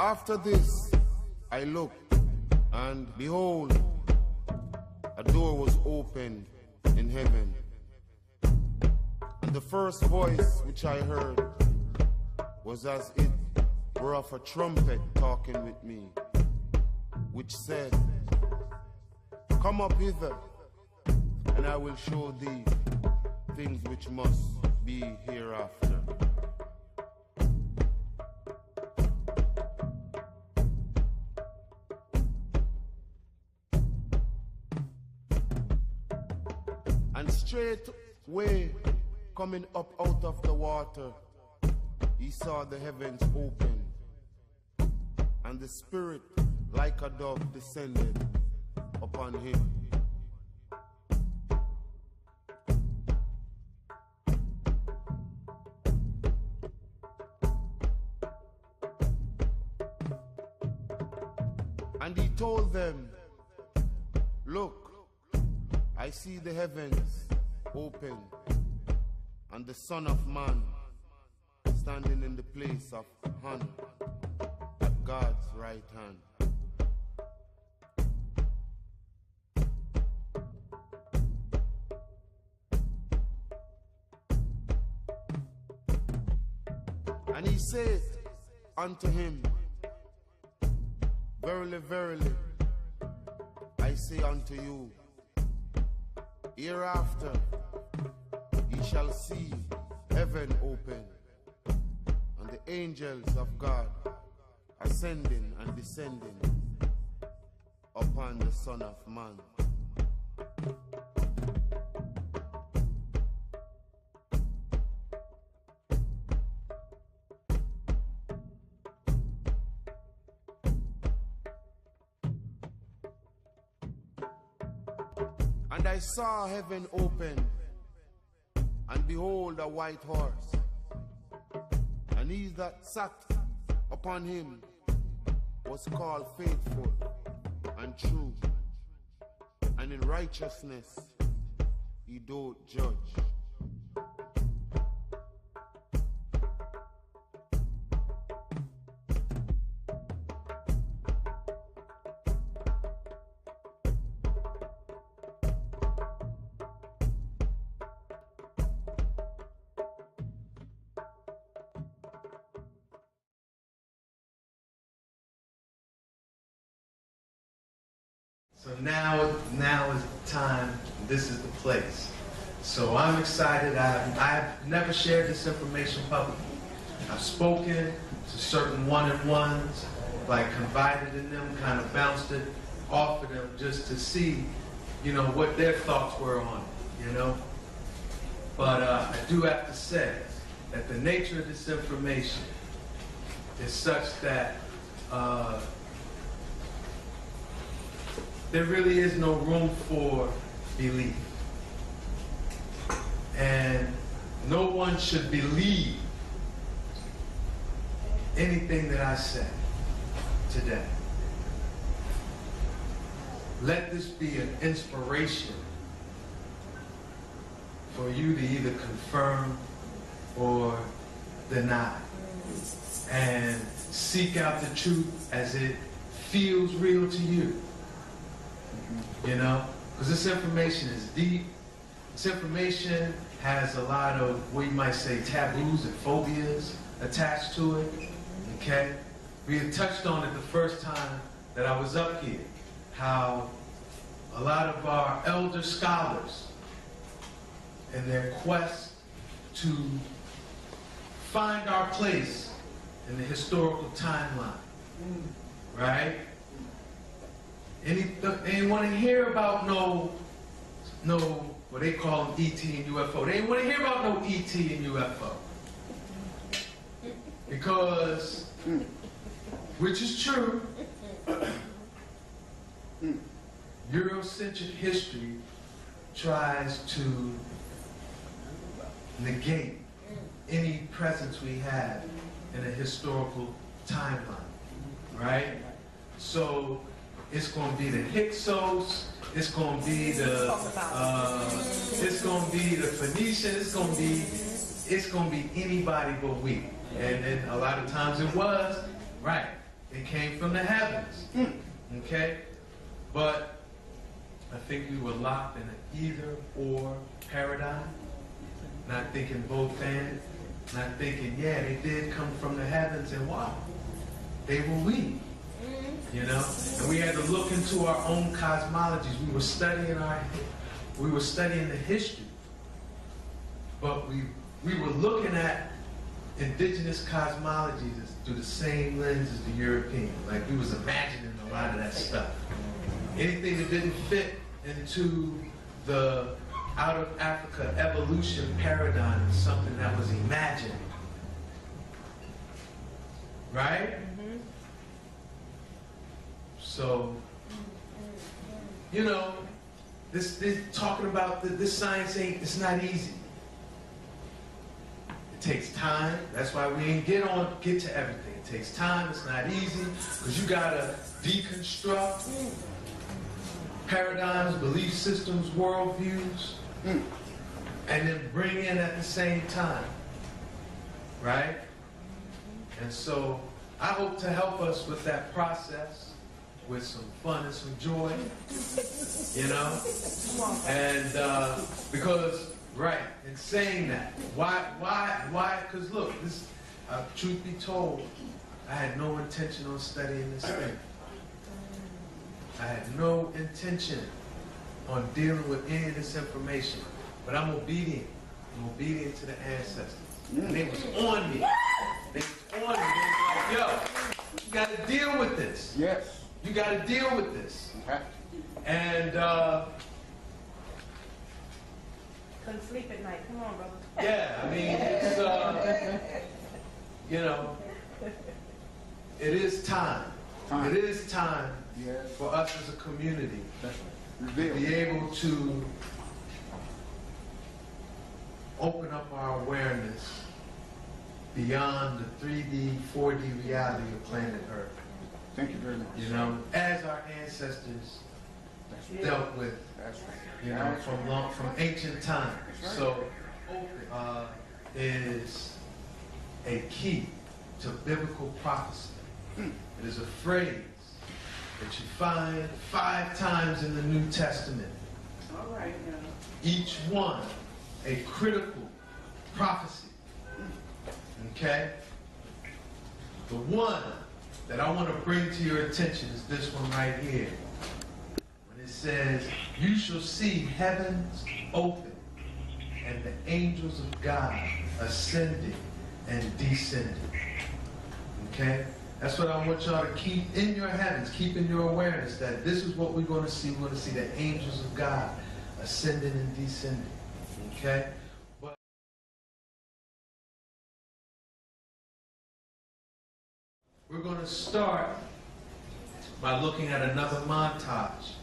After this, I looked, and behold, a door was opened in heaven. And the first voice which I heard was as it were of a trumpet talking with me, which said, "Come up hither, and I will show thee things which must be hereafter." And straightway, coming up out of the water, he saw the heavens open, and the Spirit, like a dove, descended upon him. And he told them, "Look, I see the heavens open, and the Son of Man standing in the place of honor at God's right hand." And he said unto him, "Verily, verily, I say unto you, hereafter ye shall see heaven open, and the angels of God ascending and descending upon the Son of Man." And I saw heaven open, and behold, a white horse, and he that sat upon him was called Faithful and True, and in righteousness he doth judge. So now is the time, this is the place. So I'm excited. I've never shared this information publicly. I've spoken to certain one-on-ones, like confided in them, kind of bounced it off of them just to see, you know, what their thoughts were on it, you know. But I do have to say that the nature of this information is such that there really is no room for belief. And no one should believe anything that I say today. Let this be an inspiration for you to either confirm or deny. And seek out the truth as it feels real to you. You know, because this information is deep. This information has a lot of, what you might say, taboos and phobias attached to it, okay? We had touched on it the first time that I was up here, how a lot of our elder scholars, in their quest to find our place in the historical timeline, right? And they didn't want to hear about no, what they call them ET and UFO. They didn't want to hear about no ET and UFO. Because, which is true, Eurocentric history tries to negate any presence we have in a historical timeline, right? So, it's going to be the Hyksos, it's going to be the Phoenician, it's going to be anybody but we. And then a lot of times it was, right. They came from the heavens. Okay? But I think we were locked in an either-or paradigm. Not thinking both ends. Not thinking, yeah, they did come from the heavens, and wow, they were we. You know? And we had to look into our own cosmologies. We were studying the history. But we were looking at indigenous cosmologies through the same lens as the European. Like, we was imagining a lot of that stuff. Anything that didn't fit into the out of Africa evolution paradigm is something that was imagined. Right? So, you know, this talking about this science it's not easy. It takes time. That's why we ain't get to everything. It takes time. It's not easy because you gotta deconstruct paradigms, belief systems, worldviews, and then bring in at the same time, right? And so I hope to help us with that process, with some fun and some joy, you know? And because, right, in saying that, why, because look, this, truth be told, I had no intention on studying this thing. I had no intention on dealing with any of this information, but I'm obedient. I'm obedient to the ancestors. And they was on me. They was on me. They was like, yo, you got to deal with this. Yes. You got to deal with this. You have to. And, couldn't sleep at night. Come on, brother. yeah, I mean, it's, you know, it is time. It is time for us as a community to be able to open up our awareness beyond the 3D, 4D reality of planet Earth. Thank you very much. You know, as our ancestors dealt with, you know, from ancient times. So, is a key to biblical prophecy. It is a phrase that you find 5 times in the New Testament. All right, now. Each one a critical prophecy. Okay? The one that I want to bring to your attention is this one right here. When it says, you shall see heavens open and the angels of God ascending and descending. Okay? That's what I want y'all to keep in your heavens, keep in your awareness that this is what we're going to see. We're going to see the angels of God ascending and descending. Okay? But we're going to start by looking at another montage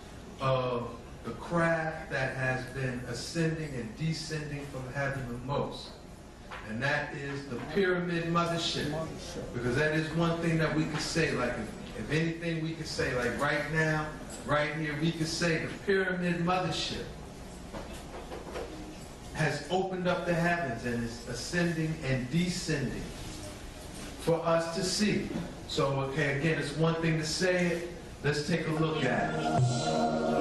of the craft that has been ascending and descending from heaven the most. And that is the pyramid mothership. Because that is one thing that we could say, like if anything we could say, like right now, right here, we could say the pyramid mothership has opened up the heavens and is ascending and descending for us to see. So, okay, again, it's one thing to say it. Let's take a look at it.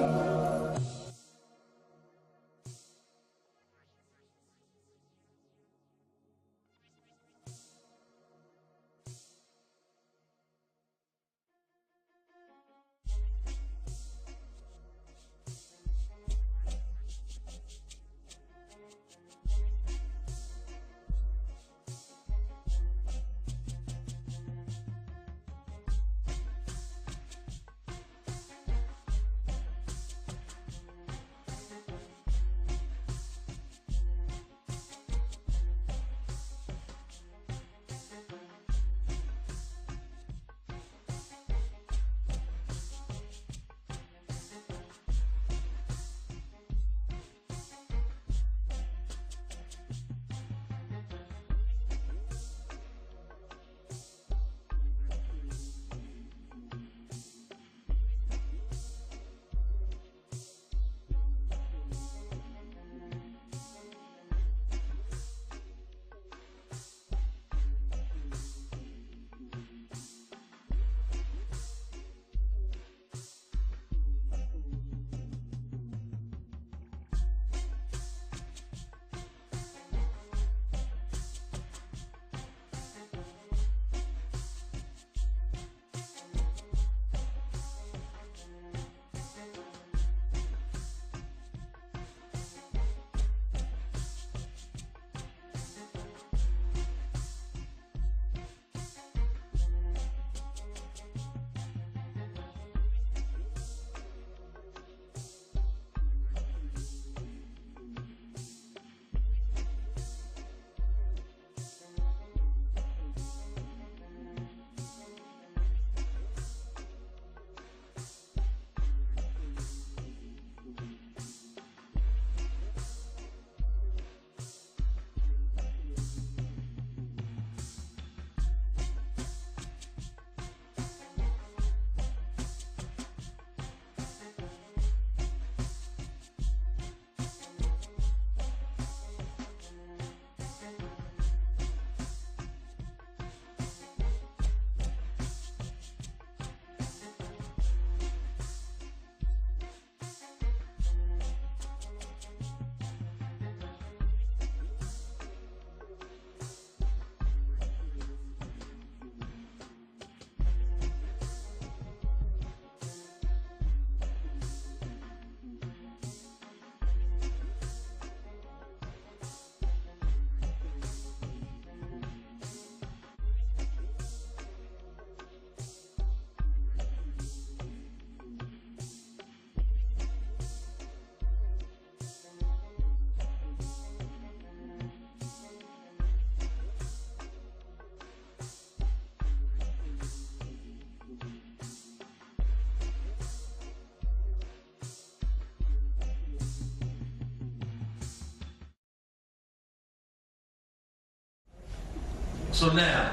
So now,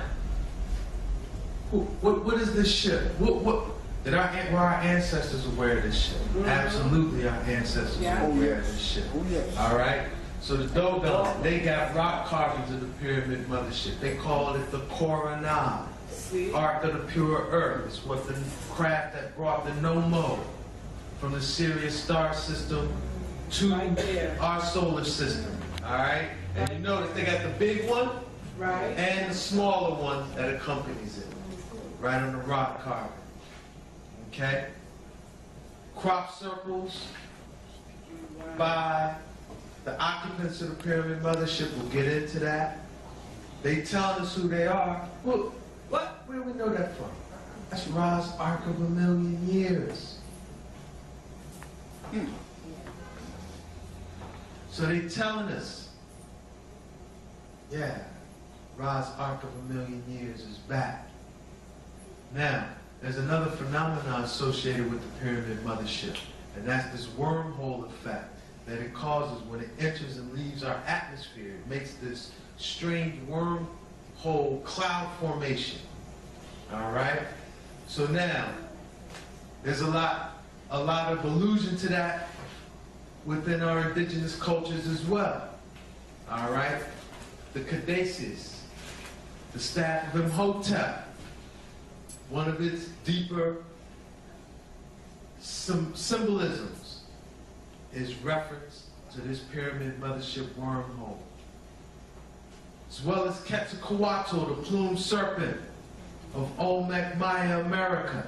what is this ship? Were our ancestors aware of this ship? Absolutely, our ancestors were aware of this ship. Oh, yes. All right? So the Dogon, they got rock carvings of the pyramid mothership. They called it the coronal, Ark of the Pure Earth. It's what the craft that brought the Nomo from the Sirius star system to our solar system. All right? And you notice they got the big one and the smaller one that accompanies it, right on the rock carving. Okay? Crop circles by the occupants of the pyramid mothership. Will get into that. They tell us who they are. Well, what? Where do we know that from? That's Ra's Ark of a Million Years. So they telling us, yeah, Ra's Ark of a Million Years is back. Now, there's another phenomenon associated with the pyramid mothership, and that's this wormhole effect that it causes when it enters and leaves our atmosphere. It makes this strange wormhole cloud formation. All right? So now, there's a lot of allusion to that within our indigenous cultures as well. All right? The Caduceus, the staff of Imhotep, one of its deeper symbolisms is reference to this pyramid mothership wormhole. As well as Quetzalcoatl, the plumed serpent of Olmec Maya America.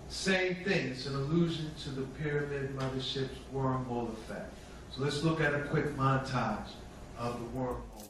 Same thing, it's an allusion to the pyramid mothership's wormhole effect. So let's look at a quick montage of the wormholes.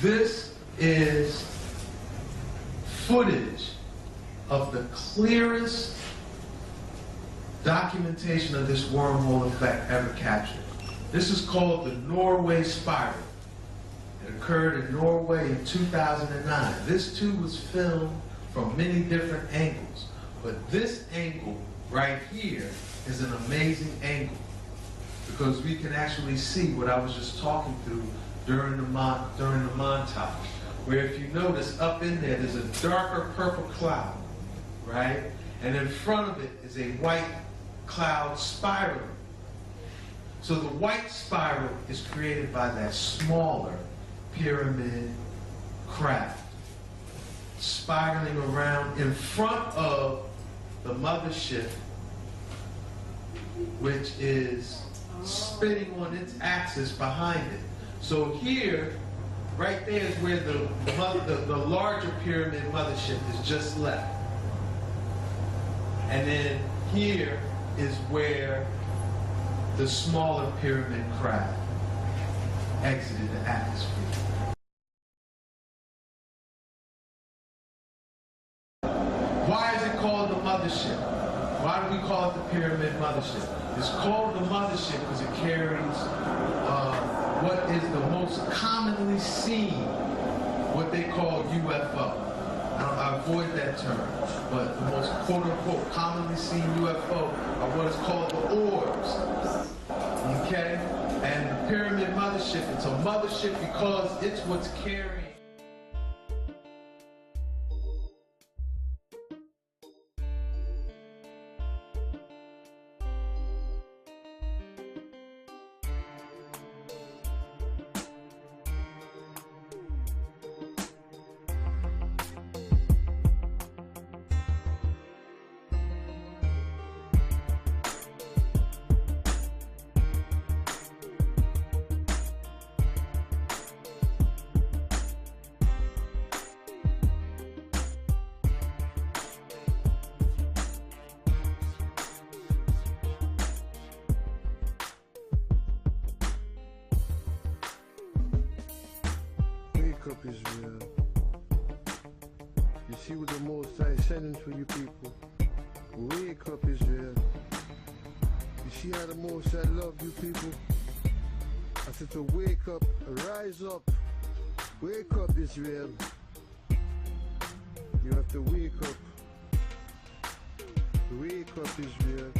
This is footage of the clearest documentation of this wormhole effect ever captured. This is called the Norway Spiral. It occurred in Norway in 2009. This too was filmed from many different angles, but this angle right here is an amazing angle because we can actually see what I was just talking through during the montage, where if you notice up in there's a darker purple cloud, right? And in front of it is a white cloud spiraling. So the white spiral is created by that smaller pyramid craft spiraling around in front of the mothership, which is spinning on its axis behind it. So here, right there is where the larger pyramid mothership is just left. And then here is where the smaller pyramid craft exited the atmosphere. Why is it called the mothership? Why do we call it the pyramid mothership? It's called the mothership because it carries what is the most commonly seen, what they call UFO. I avoid that term, but the most quote-unquote commonly seen UFO are what is called the orbs. Okay? And the pyramid mothership, it's a mothership because it's what's carrying. Up Israel. You see what the Most High is sending for you people. Wake up Israel. You see how the Most High love you people. I said to wake up, rise up. Wake up Israel. You have to wake up. Wake up Israel.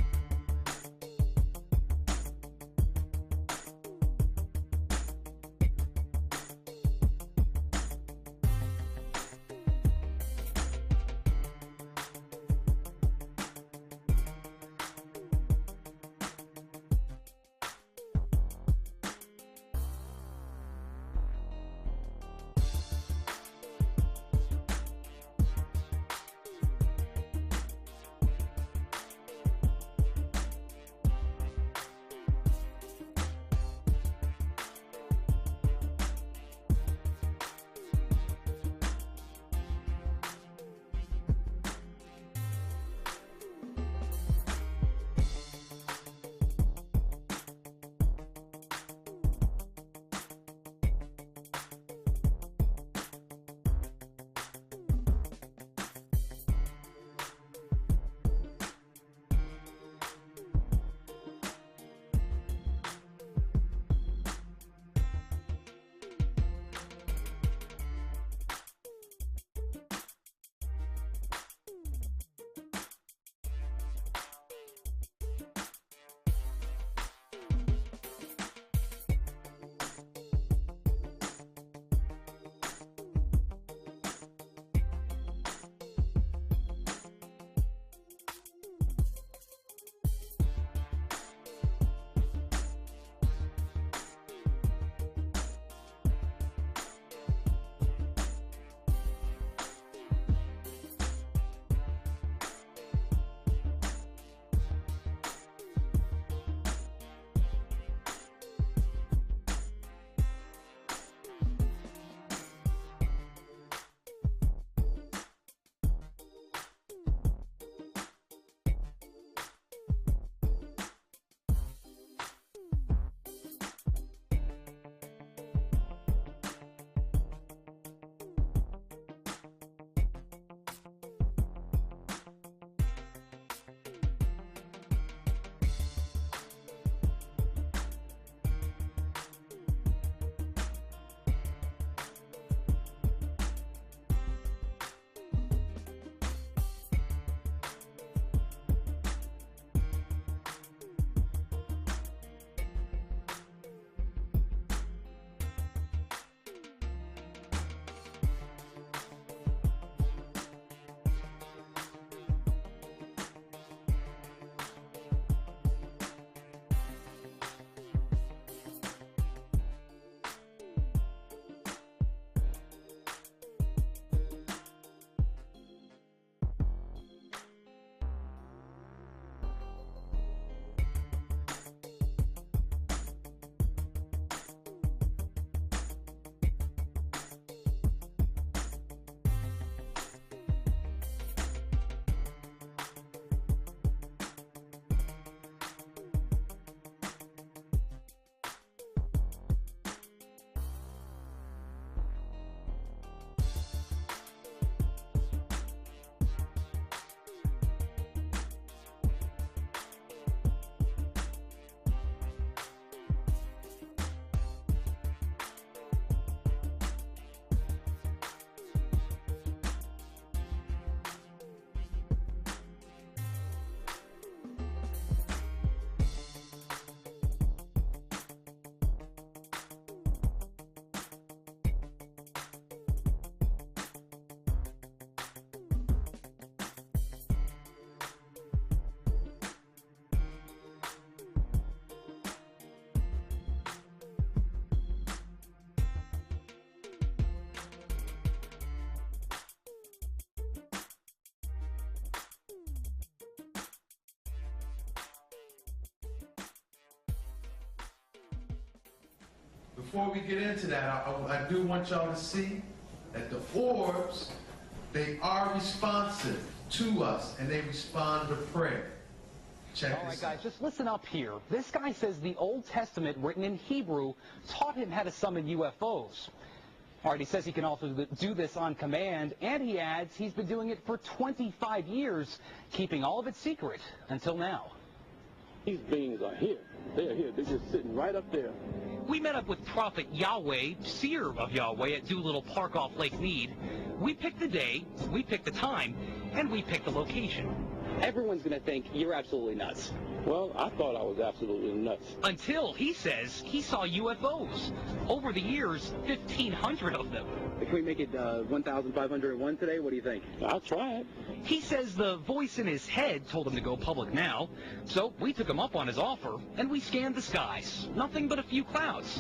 before we get into that, I do want y'all to see that the orbs, they are responsive to us, and they respond to prayer. Check this out. All right, guys, just listen up here. This guy says the Old Testament, written in Hebrew, taught him how to summon UFOs. All right, he says he can also do this on command, and he adds he's been doing it for 25 years, keeping all of it secret until now. These beings are here. They're here. They're just sitting right up there. We met up with Prophet Yahweh, seer of Yahweh, at Doolittle Park off Lake Mead. We picked the day, we picked the time, and we picked the location. Everyone's going to think you're absolutely nuts. Well, I thought I was absolutely nuts. Until he says he saw UFOs. Over the years, 1,500 of them. Can we make it 1,501 today? What do you think? I'll try it. He says the voice in his head told him to go public now, so we took him up on his offer, and we scanned the skies. Nothing but a few clouds.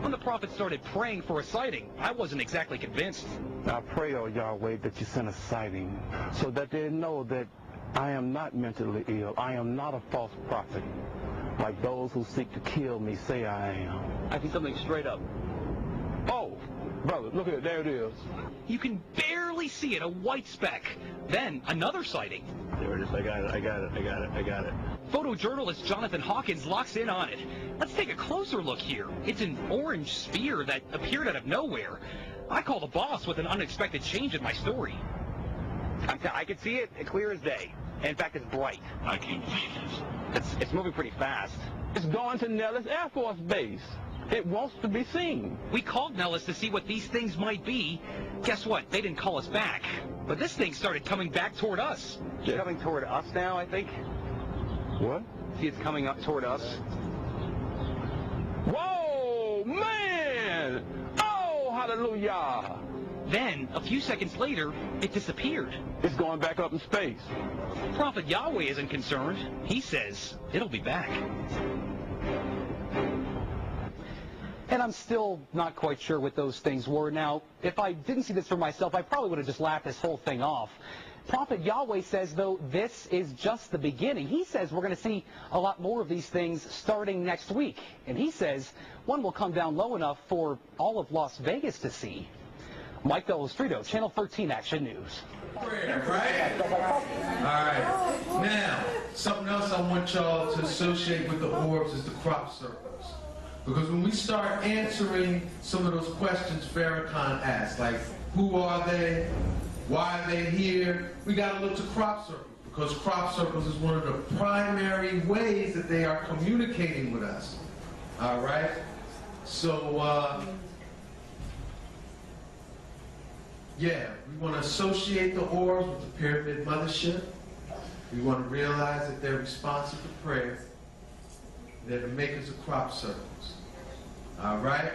When the prophet started praying for a sighting, I wasn't exactly convinced. I pray, oh Yahweh, that you send a sighting so that they know that I am not mentally ill. I am not a false prophet, like those who seek to kill me say I am. I see something straight up. Oh, brother, look at it. There it is. You can barely see it, a white speck. Then another sighting. There it is. I got it. Photojournalist Jonathan Hawkins locks in on it. Let's take a closer look here. It's an orange sphere that appeared out of nowhere. I call the boss with an unexpected change in my story. I can see it clear as day. In fact, it's bright. I can't believe this. It's moving pretty fast. It's going to Nellis Air Force Base. It wants to be seen. We called Nellis to see what these things might be. Guess what? They didn't call us back. But this thing started coming back toward us. It's coming toward us now, I think. What? See, it's coming up toward us. Whoa, man! Oh, hallelujah! Then, a few seconds later, it disappeared. It's going back up in space. Prophet Yahweh isn't concerned. He says it'll be back. And I'm still not quite sure what those things were. Now, if I didn't see this for myself, I probably would have just laughed this whole thing off. Prophet Yahweh says, though, this is just the beginning. He says we're going to see a lot more of these things starting next week. And he says one will come down low enough for all of Las Vegas to see. Mike Delastrito, Channel 13 Action News. Prayer, right? All right. Now, something else I want y'all to associate with the orbs is the crop circles. Because when we start answering some of those questions Farrakhan asked, like, who are they? Why are they here? We got to look to crop circles, because crop circles is one of the primary ways that they are communicating with us. All right? So, yeah, we want to associate the orbs with the pyramid mothership. We want to realize that they're responsive to prayer. They're the makers of crop circles. All right?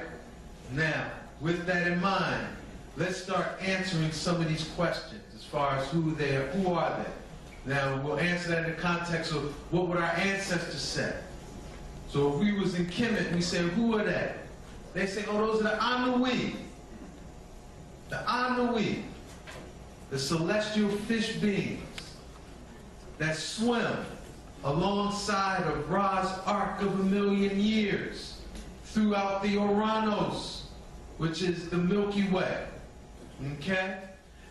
Now, with that in mind, let's start answering some of these questions as far as who are they? Now, we'll answer that in the context of what would our ancestors say. So if we was in Kemet, we say, who are they? They say, oh, those are the Anui. The Anui, the celestial fish beings that swim alongside of Ra's Ark of a Million Years throughout the Oranos, which is the Milky Way. Okay?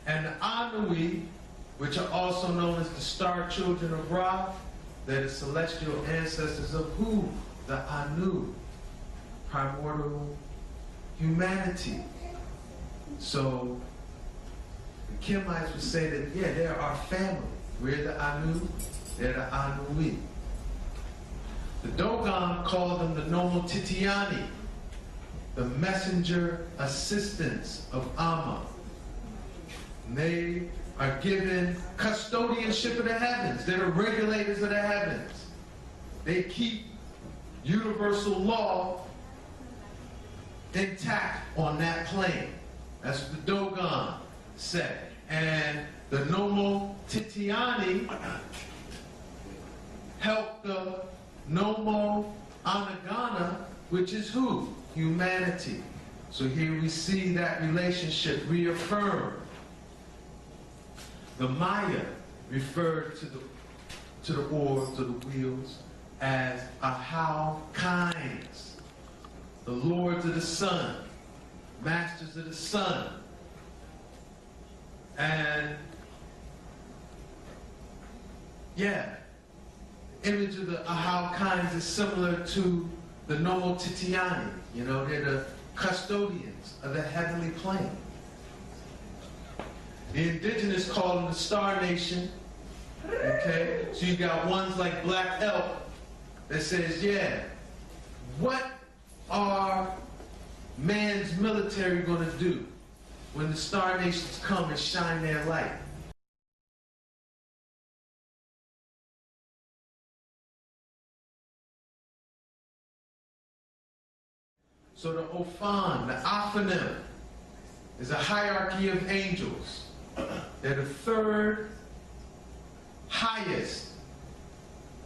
And the Anui, which are also known as the star children of Ra, they're the celestial ancestors of who? The Anu, primordial humanity. So the Kemites would say that, yeah, they're our family. We're the Anu, they're the Anui. The Dogon called them the Nomo Titiani, the messenger assistants of Amma. And they are given custodianship of the heavens. They're the regulators of the heavens. They keep universal law intact on that plane. That's what the Dogon said. And the Nomo Titiani helped the Nomo Anagana, which is who? Humanity. So here we see that relationship reaffirmed. The Maya referred to the orbs or the wheels as Ahau Kinds. the lords of the sun, masters of the sun. And yeah, image of the Ahau kinds is similar to the Nomo Titiani. You know, they're the custodians of the heavenly plane. The indigenous call them the Star Nation. Okay, so you got ones like Black Elk that says, yeah, what are man's military going to do when the Star Nations come and shine their light? So the Ophan, the Aphanim, is a hierarchy of angels. They're the third highest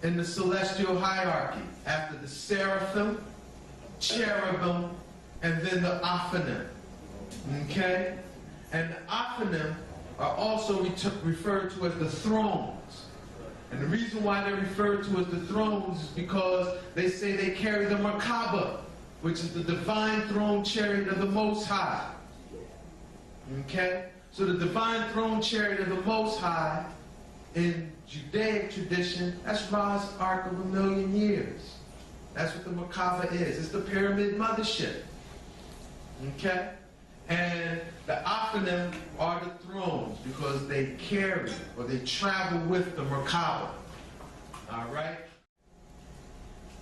in the celestial hierarchy, after the seraphim, cherubim, and then the Aphanim. Okay? And the Aphanim are also referred to as the thrones. And the reason why they're referred to as the thrones is because they say they carry the Merkaba, which is the divine throne chariot of the Most High. Okay? So the divine throne chariot of the Most High, in Judaic tradition, that's Ra's Ark of 1,000,000 years. That's what the Merkaba is. It's the pyramid mothership. Okay? And the Aphanim are the thrones because they carry or they travel with the Merkaba. All right?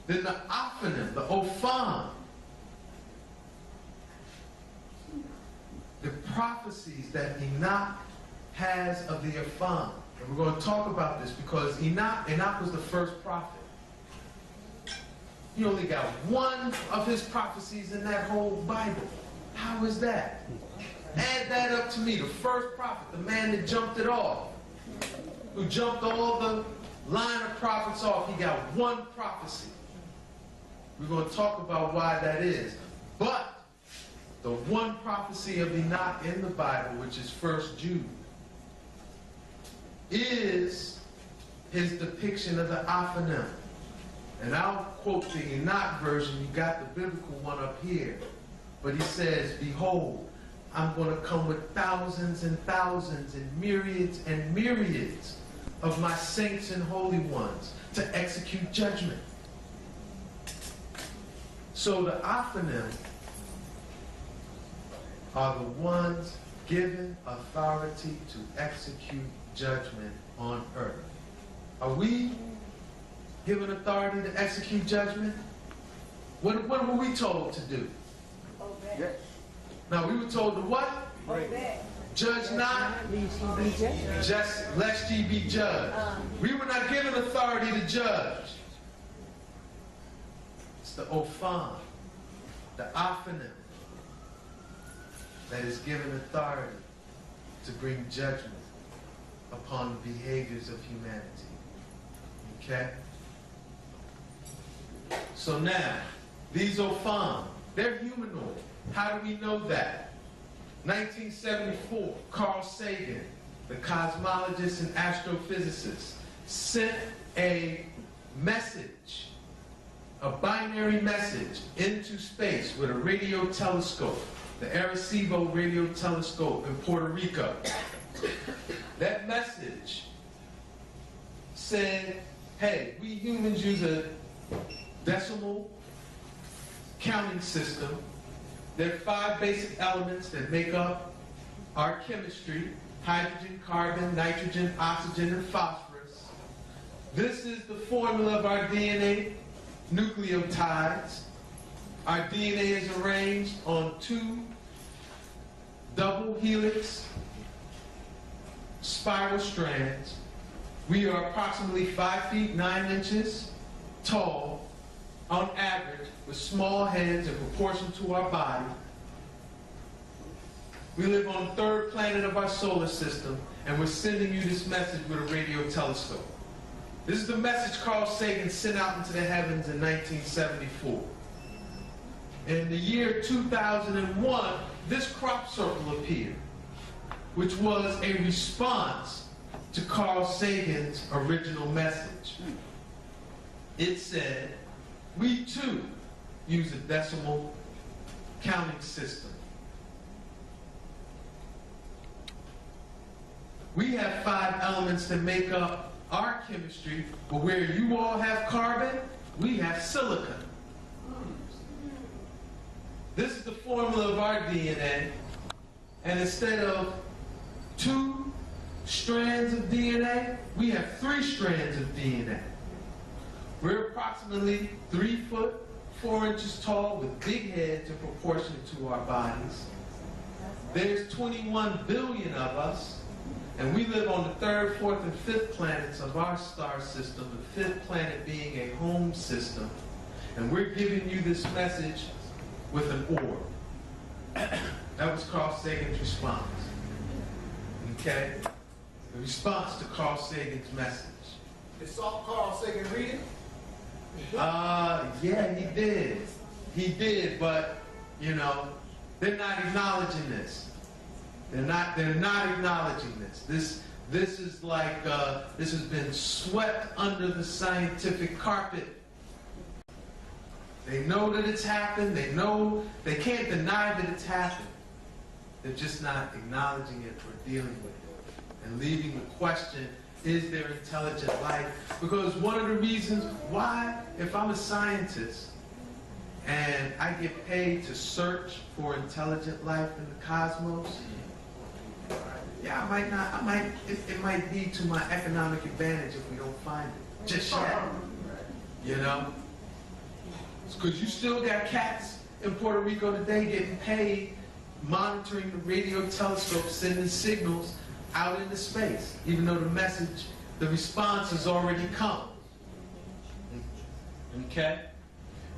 Then the Aphanim, the Ophan, the prophecies that Enoch has of the Ophan. And we're going to talk about this because Enoch was the first prophet. You only got one of his prophecies in that whole Bible. How is that? Add that up to me. The first prophet, the man that jumped it off, who jumped all the line of prophets off, he got one prophecy. We're going to talk about why that is. But the one prophecy of Enoch in the Bible, which is 1 Jude, is his depiction of the Aphanim. And I'll quote the Enoch version. You got the biblical one up here. But he says, behold, I'm going to come with thousands and thousands and myriads of my saints and holy ones to execute judgment. So the Aphanim are the ones given authority to execute judgment on earth. Are we given authority to execute judgment? What were we told to do? Obey. Yes. Now, we were told to what? Obey. Judge not, just lest ye be judged. We were not given authority to judge. It's the Ophan, the Aphanim, that is given authority to bring judgment upon the behaviors of humanity. Okay? So now, these Ophan, they're humanoid. How do we know that? 1974, Carl Sagan, the cosmologist and astrophysicist, sent a message, a binary message, into space with a radio telescope, the Arecibo radio telescope in Puerto Rico. That message said, hey, we humans use a decimal counting system. There are 5 basic elements that make up our chemistry: hydrogen, carbon, nitrogen, oxygen, and phosphorus. This is the formula of our DNA nucleotides. Our DNA is arranged on 2 double helix spiral strands. We are approximately 5 feet 9 inches tall on average, with small heads in proportion to our body. We live on the 3rd planet of our solar system, and we're sending you this message with a radio telescope. This is the message Carl Sagan sent out into the heavens in 1974. In the year 2001, this crop circle appeared, which was a response to Carl Sagan's original message. It said, we too use a decimal counting system. We have 5 elements that make up our chemistry, but where you all have carbon, we have silicon. This is the formula of our DNA, and instead of 2 strands of DNA, we have 3 strands of DNA. We're approximately 3 foot, 4 inches tall with big heads in proportion to our bodies. There's 21 billion of us, and we live on the 3rd, 4th, and 5th planets of our star system, the 5th planet being a home system. And we're giving you this message with an orb. That was Carl Sagan's response. Okay? The response to Carl Sagan's message. Did Carl Sagan read it? Yeah, he did. He did, but, you know, they're not acknowledging this. They're not acknowledging this. This is like, this has been swept under the scientific carpet. They know that it's happened. They know, they can't deny that it's happened. They're just not acknowledging it or dealing with it. And leaving the question, is there intelligent life? Because one of the reasons why, if I'm a scientist and I get paid to search for intelligent life in the cosmos, yeah, it might be to my economic advantage if we don't find it. Just yet. You know? Because you still got cats in Puerto Rico today getting paid monitoring the radio telescope, sending signals out into space, even though the response has already come. Okay?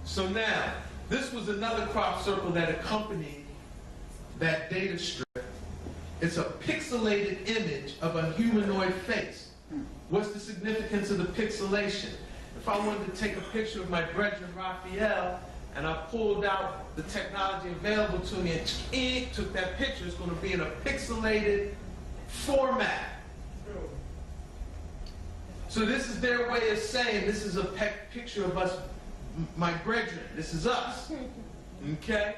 So now, this was another crop circle that accompanied that data strip. It's a pixelated image of a humanoid face. What's the significance of the pixelation? If I wanted to take a picture of my brethren Raphael, and I pulled out the technology available to me and took that picture, it's going to be in a pixelated format. So this is their way of saying this is a picture of us, my brethren. This is us. Okay?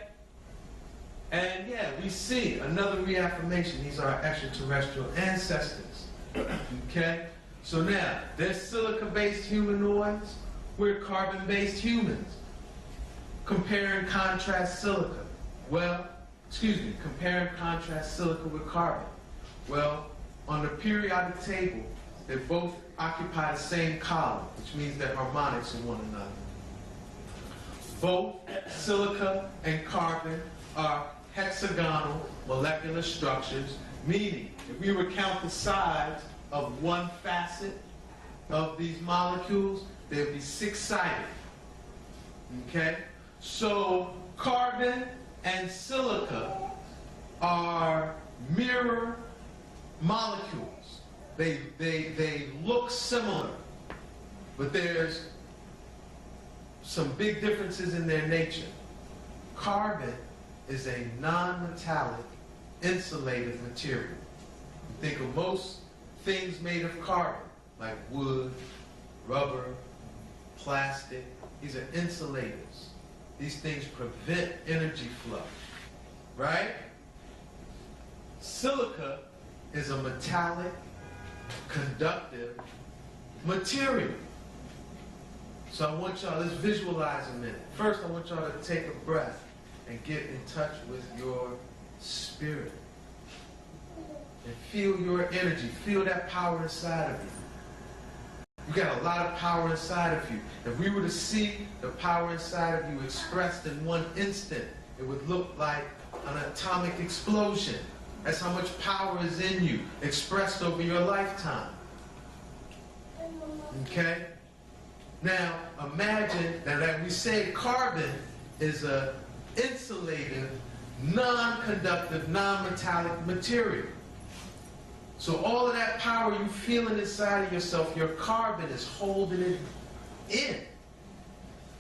And yeah, we see another reaffirmation. These are our extraterrestrial ancestors. Okay? So now, there's silica-based humanoids. We're carbon-based humans. Compare and contrast silica. Well, compare and contrast silica with carbon. Well, on the periodic table, they both occupy the same column, which means they're harmonics of one another. Both silica and carbon are hexagonal molecular structures, meaning if we were to count the sides of one facet of these molecules, they would be 6-sided. Okay? So carbon and silica are mirror molecules. They look similar, but there's some big differences in their nature. Carbon is a non-metallic insulative material. You think of most things made of carbon, like wood, rubber, plastic. These are insulators. These things prevent energy flow, right? Silica is a metallic, conductive material. So I want y'all, let's visualize a minute. First, I want y'all to take a breath and get in touch with your spirit. And feel your energy, feel that power inside of you. You got a lot of power inside of you. If we were to see the power inside of you expressed in one instant, it would look like an atomic explosion. That's how much power is in you, expressed over your lifetime. Okay? Now, imagine that we say carbon is an insulative, non-conductive, non-metallic material. So all of that power you feeling inside of yourself, your carbon is holding it in.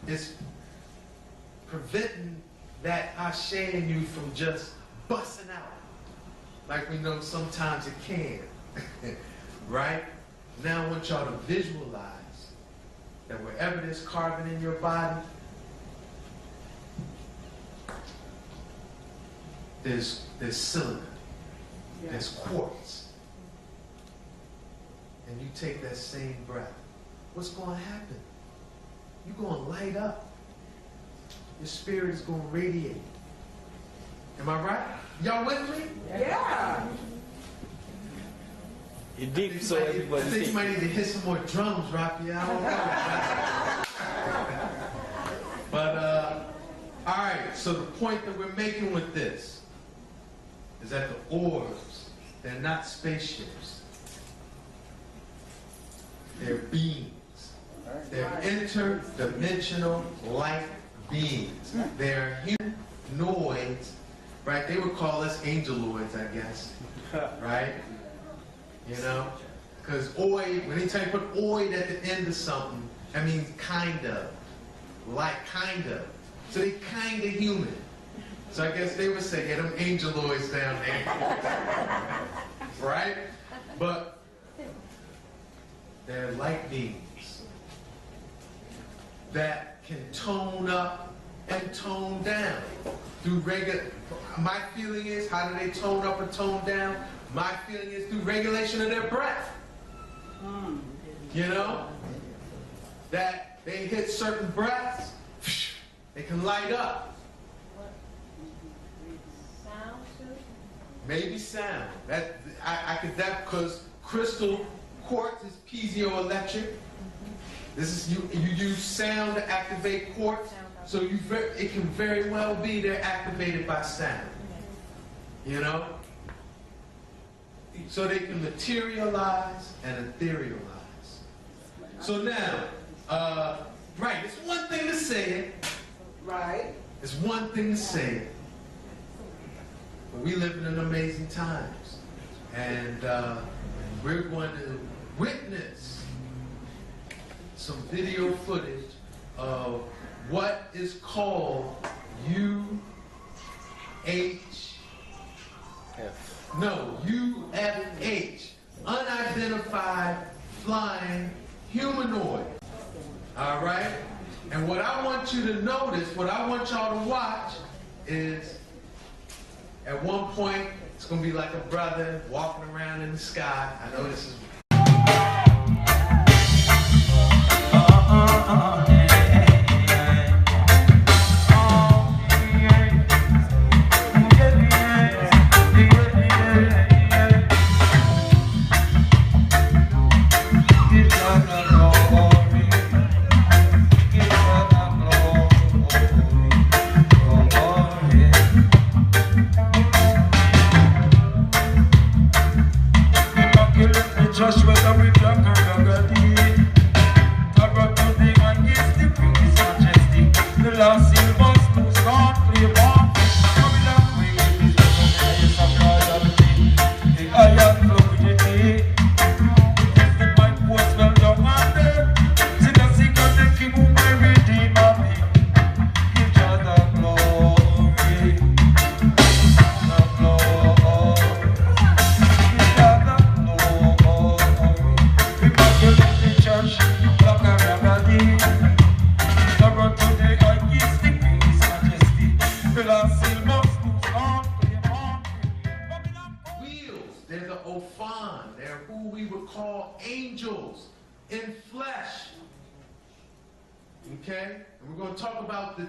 It's preventing that ashe in you from just busting out. Like we know sometimes it can. Right? Now I want y'all to visualize that wherever there's carbon in your body, there's silicon, there's quartz. And you take that same breath, what's going to happen? You're going to light up. Your spirit is going to radiate. Am I right? Y'all with me? Yeah. You're deep, so everybody. I think you might need to hit some more drums, Rocky. I don't know. But, all right, so the point that we're making with this is that the orbs, they're not spaceships. They're beings. They're interdimensional light beings. They're humanoids, right? They would call us angeloids, I guess, right? You know? Because oid, when anytime you put oid at the end of something, that means kind of, like kind of. So they kind of human. So I guess they would say, yeah, them angeloids down there. Right? But they're light beings that can tone up and tone down through regular. My feeling is, how do they tone up and tone down? My feeling is through regulation of their breath. You know? That they hit certain breaths, they can light up. Sound too? Maybe sound. That I could that because crystal quartz is piezoelectric. This is you use sound to activate quartz, so it can very well be they're activated by sound. You know? So they can materialize and etherealize. So now, right, it's one thing to say it. Right. It's one thing to say it. But we live in amazing times. And we're going to witness some video footage of what is called UFH, unidentified flying humanoid. All right? And what I want you to notice, what I want y'all to watch is at one point, it's going to be like a brother walking around in the sky. I know this is...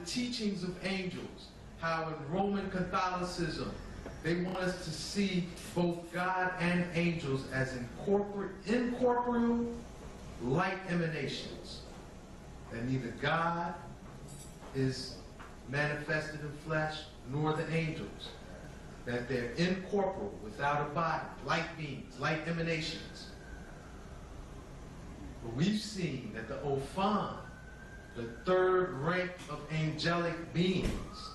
Teachings of angels, how in Roman Catholicism they want us to see both God and angels as incorporeal light emanations. That neither God is manifested in flesh nor the angels. That they're incorporeal, without a body, light beings, light emanations. But we've seen that the Ophan, the third rank of angelic beings,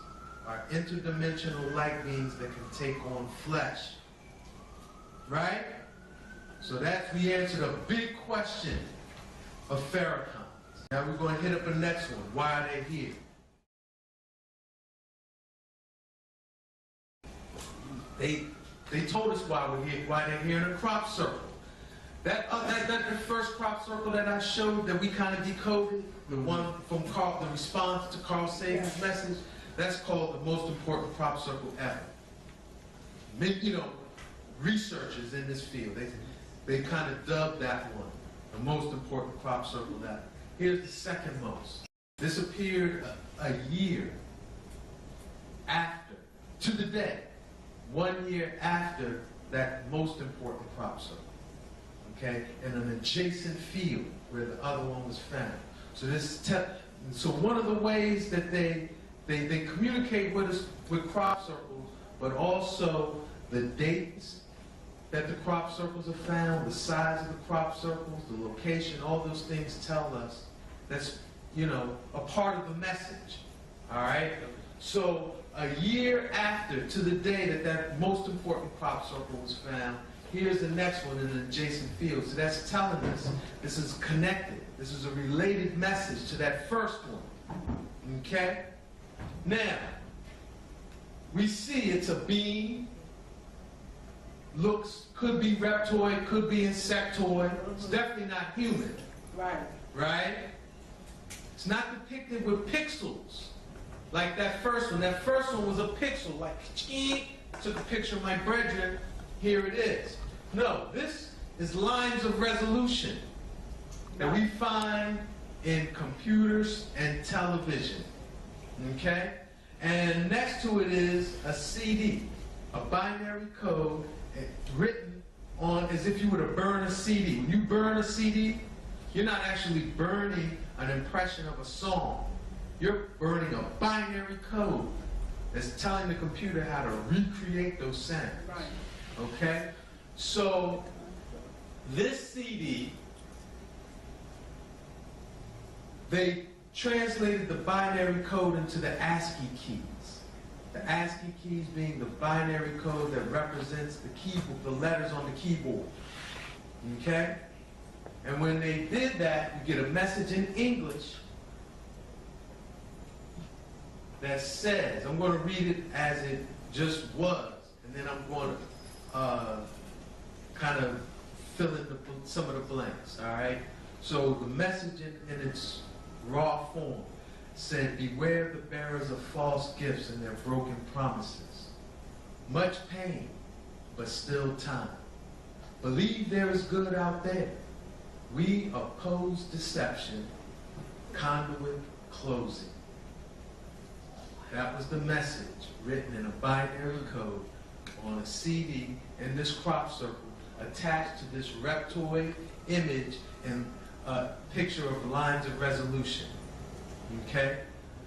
are interdimensional light beings that can take on flesh. Right? So that's, we answered a big question of Farrakhan's. Now we're going to hit up the next one. Why are they here? They told us why we're here, why they're here in a crop circle. That the first crop circle that I showed that we kind of decoded, the one from the response to Carl Sagan's message, that's called the most important crop circle ever. researchers in this field, they kind of dubbed that one the most important crop circle ever. Here's the second most. This appeared a year after, to the day, 1 year after that most important crop circle, okay, in an adjacent field where the other one was found. So so one of the ways that they communicate with us with crop circles, but also the dates that the crop circles are found, the size of the crop circles, the location, all those things tell us that's, a part of the message, all right? So a year after, to the day that most important crop circle was found, here's the next one in an adjacent field. So that's telling us this is connected. This is a related message to that first one, okay? Now, we see it's a being, could be reptoid, could be insectoid. It's definitely not human. Right. Right? It's not depicted with pixels like that first one. That first one was a pixel, like, took a picture of my brethren, here it is. No, this is lines of resolution that we find in computers and television, okay? And next to it is a CD, a binary code written on as if you were to burn a CD. When you burn a CD, you're not actually burning an impression of a song. You're burning a binary code that's telling the computer how to recreate those sounds. Right. Okay? So this CD, they translated the binary code into the ASCII keys. The ASCII keys being the binary code that represents the keyboard, the letters on the keyboard. Okay? And when they did that, you get a message in English that says, I'm going to read it as it just was, and then I'm going to kind of fill in some of the blanks, all right? So the message in its raw form said, beware the bearers of false gifts and their broken promises. Much pain, but still time. Believe there is good out there. We oppose deception, conduit closing. That was the message written in a binary code on a CD in this crop circle attached to this reptoid image and a picture of lines of resolution. Okay?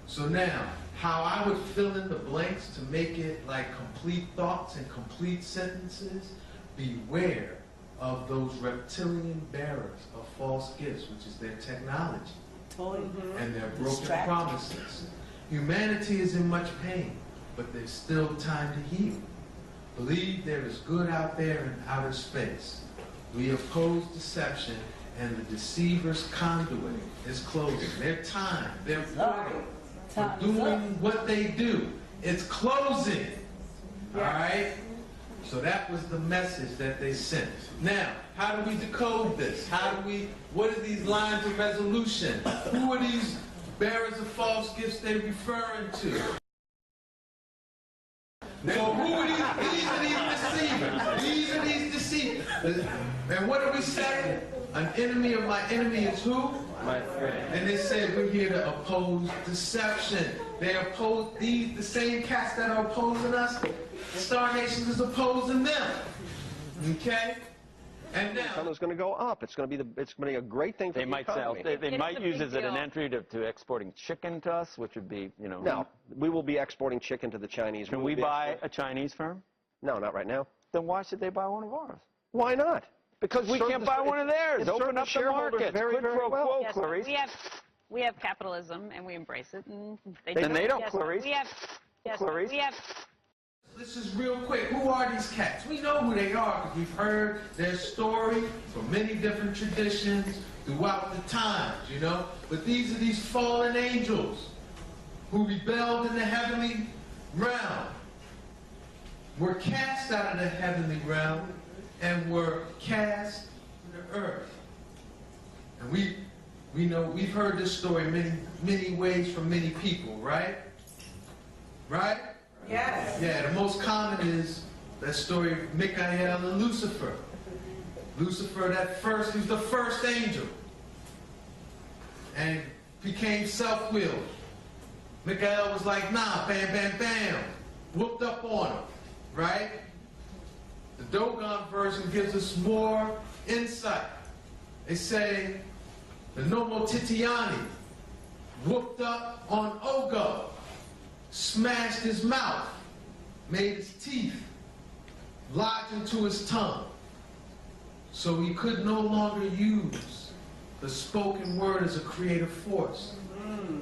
So now, how I would fill in the blanks to make it like complete thoughts and complete sentences, beware of those reptilian bearers of false gifts, which is their technology, and their broken promises. Humanity is in much pain, but there's still time to heal. Believe there is good out there in outer space. We oppose deception, and the deceiver's conduit is closing. Their time, their portal for doing what they do, it's closing. All right? So that was the message that they sent. Now, how do we decode this? What are these lines of resolution? Who are these bearers of false gifts they're referring to? So who are these? These are these deceivers. These are these deceivers. And what do we say? An enemy of my enemy is who? My friend. And they said we're here to oppose deception. They oppose the same cats that are opposing us. Star Nation is opposing them. Okay? And now It's going to go up. It's going to be a great thing for the economy. They might use it as an entry to exporting chicken to us, which would be, No, we will be exporting chicken to the Chinese. Can we buy a Chinese firm? No, not right now. Then why should they buy one of ours? Why not? Because we can't buy one of theirs. Open up the market. Very, very well. Yes, Clarice. we have capitalism, and we embrace it. And they don't, yes, Clarice. We have. This is real quick. Who are these cats? We know who they are because we've heard their story from many different traditions throughout the times, But these are these fallen angels who rebelled in the heavenly realm, were cast out of the heavenly realm, and were cast to the earth. And we know, we've heard this story many ways from many people, right? Right? Yes. Yeah, the most common is that story of Michael and Lucifer. Lucifer, he was the first angel. And became self-willed. Michael was like, nah, bam, bam, bam. Whooped up on him, right? The Dogon version gives us more insight. They say the Nomo Titiani whooped up on Ogo, smashed his mouth, made his teeth lodge into his tongue, so he could no longer use the spoken word as a creative force.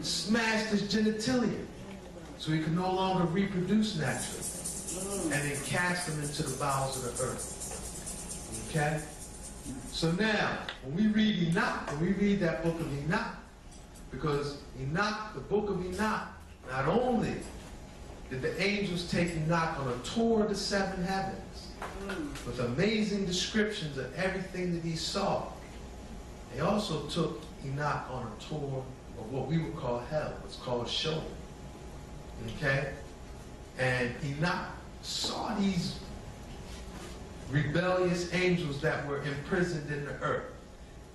Smashed his genitalia, so he could no longer reproduce naturally, and then cast him into the bowels of the earth. Okay? So now, when we read Enoch, when we read that book of Enoch, because Enoch, the book of Enoch, not only did the angels take Enoch on a tour of the seven heavens with amazing descriptions of everything that he saw, they also took Enoch on a tour of what we would call hell. It's called Sheol. Okay? And Enoch saw these rebellious angels that were imprisoned in the earth.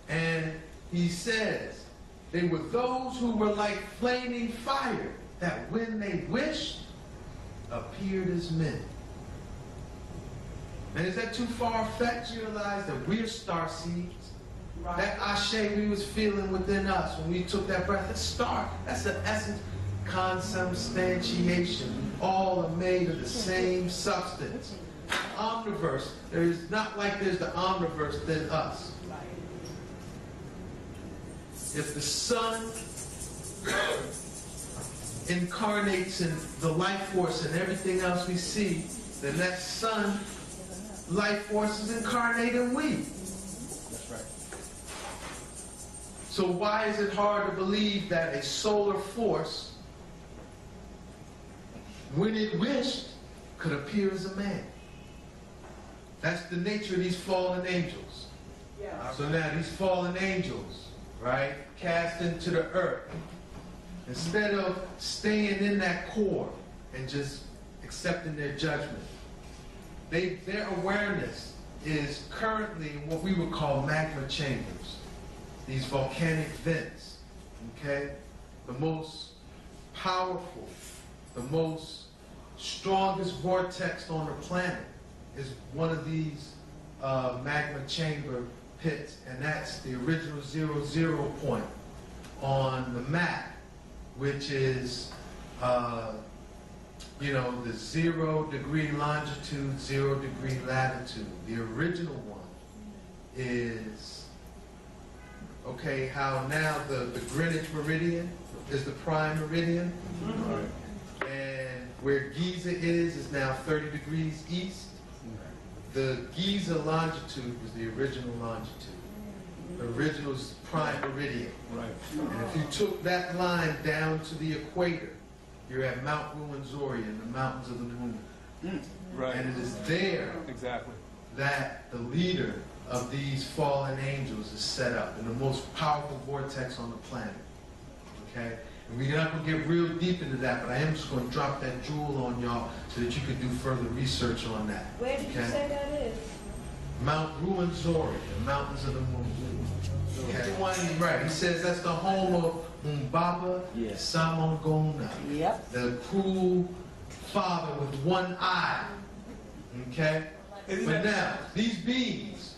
And he says, they were those who were like flaming fire, that when they wished, appeared as men. And is that too far-fetched? You realize that we're star seeds? Right. That ashe we was feeling within us when we took that breath, that's star. That's the essence. Consubstantiation. All are made of the same substance. Omniverse. There is not like there's the omniverse within us. If the sun incarnates in the life force and everything else we see, then that sun life force is incarnated in we. That's right. So why is it hard to believe that a solar force, when it wished, could appear as a man? That's the nature of these fallen angels. Yeah. So now these fallen angels, right, cast into the earth, instead of staying in that core and just accepting their judgment, their awareness is currently in what we would call magma chambers, these volcanic vents, okay? The most powerful, the most strongest vortex on the planet is one of these magma chamber pits, and that's the original 0 point on the map, which is the 0 degree longitude, 0 degree latitude. The original one is, okay, how now the Greenwich meridian is the prime meridian. Mm-hmm. And where Giza is now 30 degrees east. The Giza longitude was the original longitude. The original prime meridian. Right. And if you took that line down to the equator, you're at Mount Ruwenzori in the mountains of the moon. Right. And it is there that the leader of these fallen angels is set up in the most powerful vortex on the planet. Okay? And we're not going to get real deep into that, but I am just going to drop that jewel on y'all so that you can do further research on that. Where did you say that is? Mount Ruwenzori, the mountains of the moon. Okay. Right. He says that's the home of Umbaba Samongona, the cruel father with one eye. Okay? But now, these beings,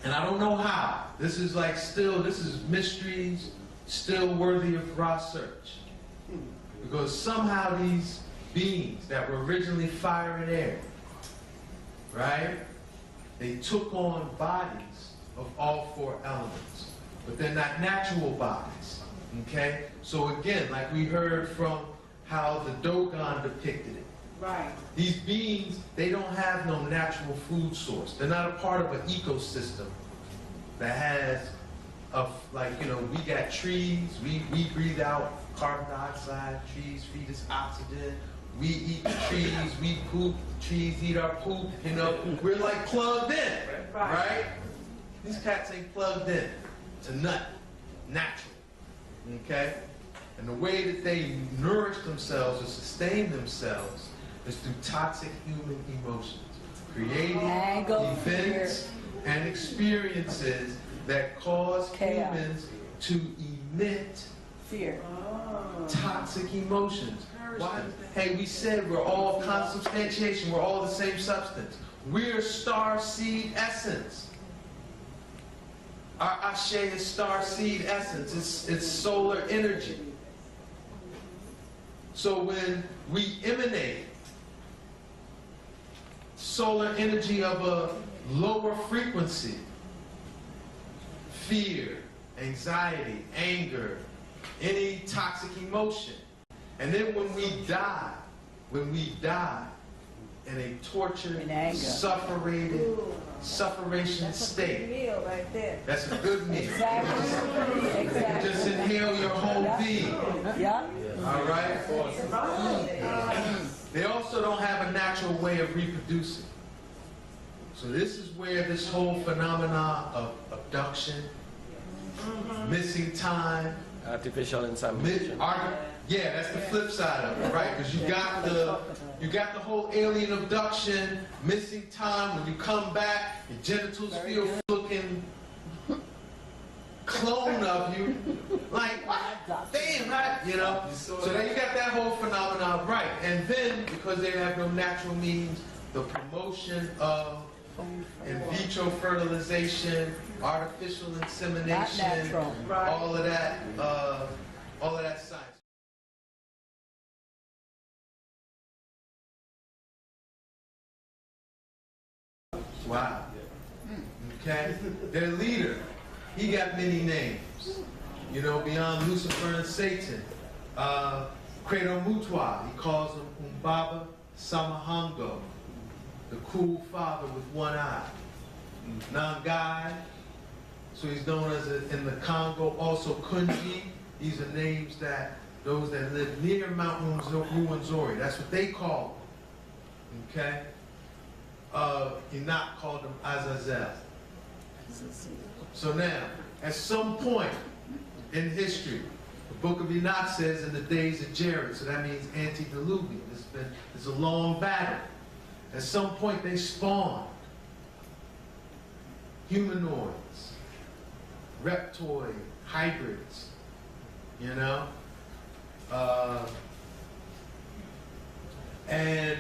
and I don't know how, this is mysteries still worthy of raw search. Because somehow these beings that were originally fire and air, right? They took on bodies of all four elements, but they're not natural bodies, okay? So again, like we heard from how the Dogon depicted it, right? These beings, they don't have no natural food source. They're not a part of an ecosystem that has, we got trees, we breathe out carbon dioxide, trees feed us oxygen, we eat the trees, we poop, the trees eat our poop, we're like plugged in, right? These cats ain't plugged in to nothing, natural, okay? And the way that they nourish themselves or sustain themselves is through toxic human emotions, creating events and experiences that cause humans to emit fear, toxic emotions. Why? Hey, we said we're all consubstantiation, we're all the same substance. We're star seed essence. Our ashe is star seed essence. It's solar energy. So when we emanate solar energy of a lower frequency, fear, anxiety, anger, any toxic emotion, and then when we die in a tortured, sufferation state. Meal right there. That's a good meal. Exactly. Just inhale your whole being. Yeah. All right? They also don't have a natural way of reproducing. So this is where this whole phenomenon of abduction, missing time, artificial insemination. Yeah, that's the flip side of it, right? Because you got the whole alien abduction, missing time. When you come back, your genitals feel looking clone of you. Like, damn, right? You know? So then you got that whole phenomenon, right? And then, because they have no natural means, the promotion of in vitro fertilization, artificial insemination, all of that science. Wow. Okay? Their leader, he got many names. You know, beyond Lucifer and Satan. Credo Mutwa, he calls him Umbaba Samahango, the cool father with one eye. Nangai, so he's known as in the Congo. Also Kunji, these are names that those that live near Mount Ruwenzori, that's what they call him. Okay? Enoch called him Azazel. So now, at some point in history, the book of Enoch says in the days of Jared, so that means antediluvian. It's a long battle. At some point they spawned humanoids, reptoid, hybrids, you know? And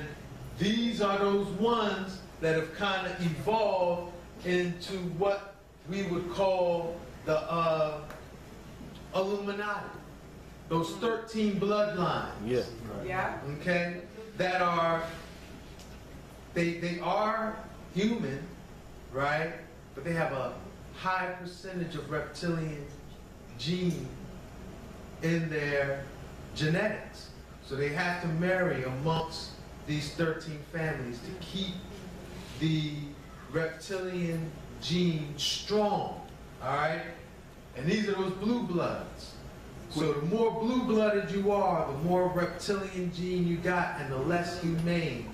these are those ones that have kind of evolved into what we would call the Illuminati. Those 13 bloodlines. Yeah. Yeah. Okay? That are, they are human, right? But they have a high percentage of reptilian gene in their genetics. So they have to marry amongst these 13 families to keep the reptilian gene strong, all right? And these are those blue bloods. So the more blue-blooded you are, the more reptilian gene you got, and the less humane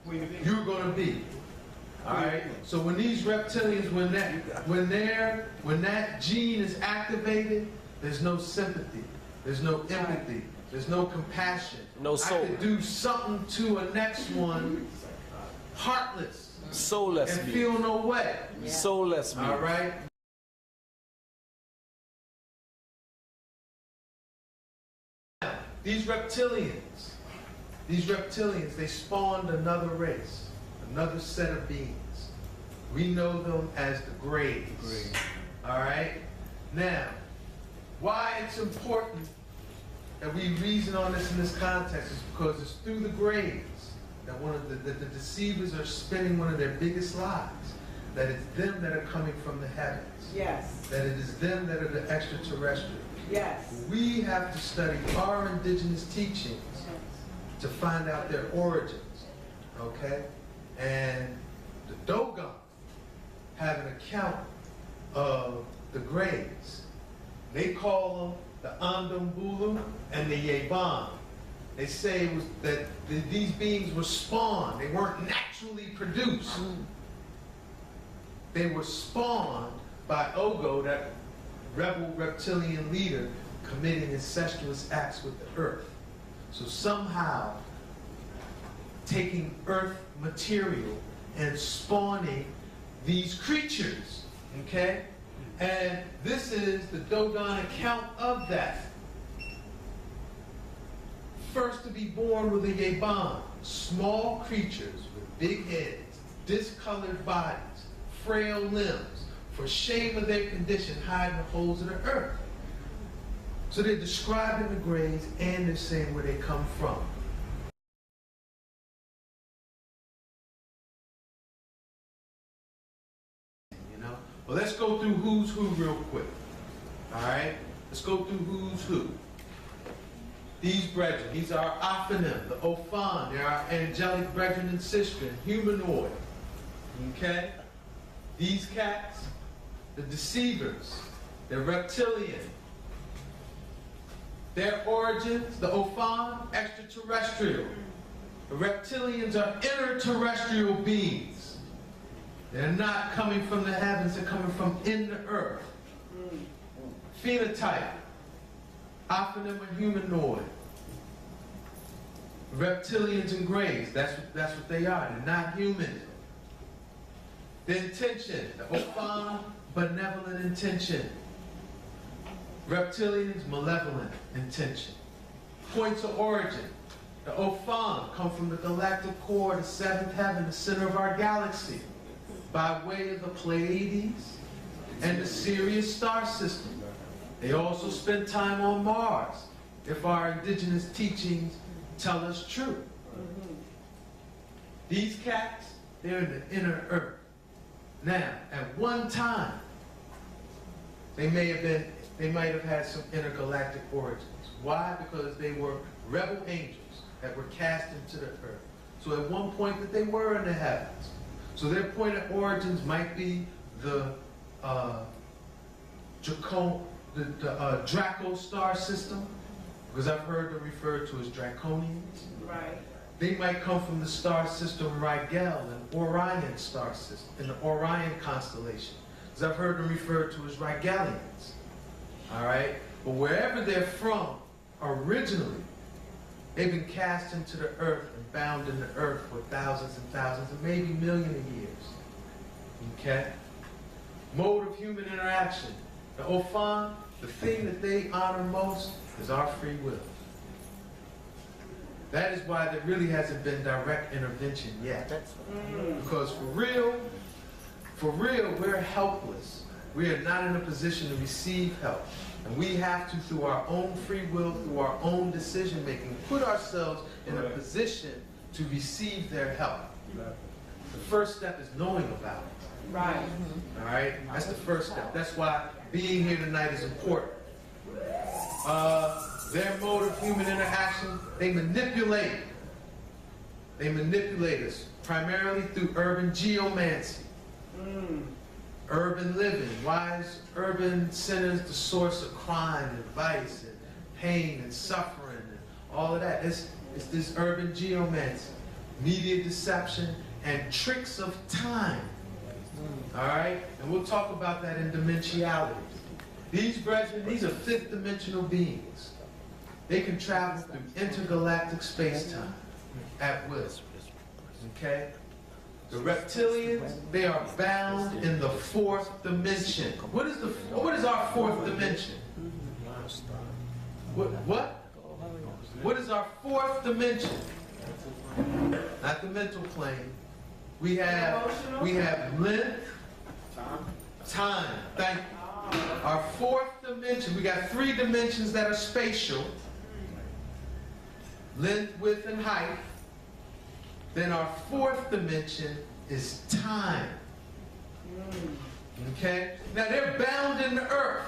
you're going to be. All right. So when these reptilians, when that gene is activated, there's no sympathy, there's no empathy, there's no compassion. No soul. I could do something to a next one, heartless, soulless, and feel no way. Soulless. All right. These reptilians, they spawned another race, another set of beings. We know them as the Greys. All right? Now, why it's important that we reason on this in this context is because it's through the Greys that the deceivers are spinning one of their biggest lies, that it's them that are coming from the heavens. Yes. That it is them that are the extraterrestrials. Yes. We have to study our indigenous teachings to find out their origins, okay? And the Dogon have an account of the Greys. They call them the Andumbulu and the Yeban. They say it was that these beings were spawned. They weren't naturally produced. They were spawned by Ogo, that rebel reptilian leader, committing incestuous acts with the earth. So somehow taking earth material and spawning these creatures, okay? And this is the Dogon account of that. First to be born with a Yeban, small creatures with big heads, discolored bodies, frail limbs, for shame of their condition, hide in the holes of the earth. So they're describing the graves and they're saying where they come from. You know? Well, let's go through who's who real quick. All right? Let's go through who's who. These brethren, these are our aphonym, the Ophan, they're our angelic brethren and sisters, humanoid. Okay? These cats, the deceivers, they're reptilian. Their origins, the Ophan, extraterrestrial. The reptilians are interterrestrial beings. They're not coming from the heavens, they're coming from in the earth. Phenotype, aphonym or humanoid. Reptilians and grays, that's what they are. They're not human. The intention, the Ophan, benevolent intention. Reptilians, malevolent intention. Points of origin. The Ophan come from the galactic core, the seventh heaven, the center of our galaxy, by way of the Pleiades and the Sirius star system. They also spend time on Mars, if our indigenous teachings tell us true. These cats, they're in the inner earth. Now, at one time, they might have had some intergalactic origins. Why? Because they were rebel angels that were cast into the earth. So at one point that they were in the heavens. So their point of origins might be the Draco star system, because I've heard them referred to as draconians. Right. They might come from the star system Rigel and Orion star system, in the Orion constellation, because I've heard them referred to as Rigelians. All right? But wherever they're from, originally, they've been cast into the earth and bound in the earth for thousands and thousands and maybe millions of years. Okay? Mode of human interaction. The Ophan, the thing that they honor most is our free will. That is why there really hasn't been direct intervention yet. Because for real, we're helpless. We are not in a position to receive help. And we have to, through our own free will, through our own decision making, put ourselves in a position to receive their help. The first step is knowing about it. Right. All right? That's the first step. That's why being here tonight is important. Their mode of human interaction, they manipulate. They manipulate us, primarily through urban geomancy. Urban living. Why is urban centers the source of crime and vice and pain and suffering and all of that? It's this urban geomancy, media deception, and tricks of time. All right? And we'll talk about that in dimensionality. These brethren, these are fifth dimensional beings. They can travel through intergalactic space-time at will. Okay? The reptilians, they are bound in the fourth dimension. What is our fourth dimension? What is our fourth dimension? Not the mental plane. We have length, time. Thank you. Our fourth dimension, we got three dimensions that are spatial. Length, width, and height. Then our fourth dimension is time. Okay? Now they're bound in the earth.